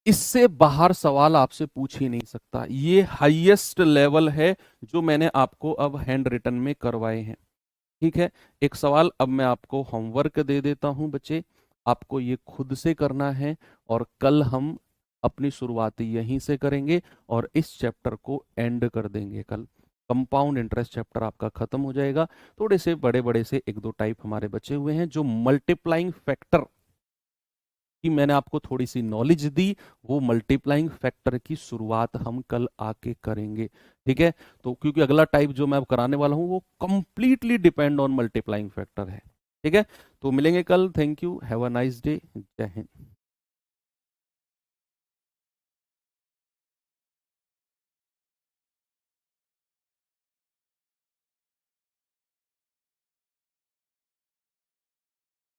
इससे बाहर सवाल आपसे पूछ ही नहीं सकता। ये हाईएस्ट लेवल है जो मैंने आपको अब हैंड रिटन में करवाए हैं। ठीक है, एक सवाल अब मैं आपको होमवर्क दे देता हूं बच्चे, आपको ये खुद से करना है, और कल हम अपनी शुरुआत यहीं से करेंगे और इस चैप्टर को एंड कर देंगे। कल कंपाउंड इंटरेस्ट चैप्टर आपका खत्म हो जाएगा। थोड़े से बड़े बड़े से एक दो टाइप हमारे बचे हुए हैं। जो मल्टीप्लाइंग फैक्टर की मैंने आपको थोड़ी सी नॉलेज दी, वो मल्टीप्लाइंग फैक्टर की शुरुआत हम कल आके करेंगे। ठीक है, तो क्योंकि अगला टाइप जो मैं अब कराने वाला हूं वो completely depend on multiplying factor है। ठीक है, तो मिलेंगे कल। Thank you, have a nice day, जय हिंद।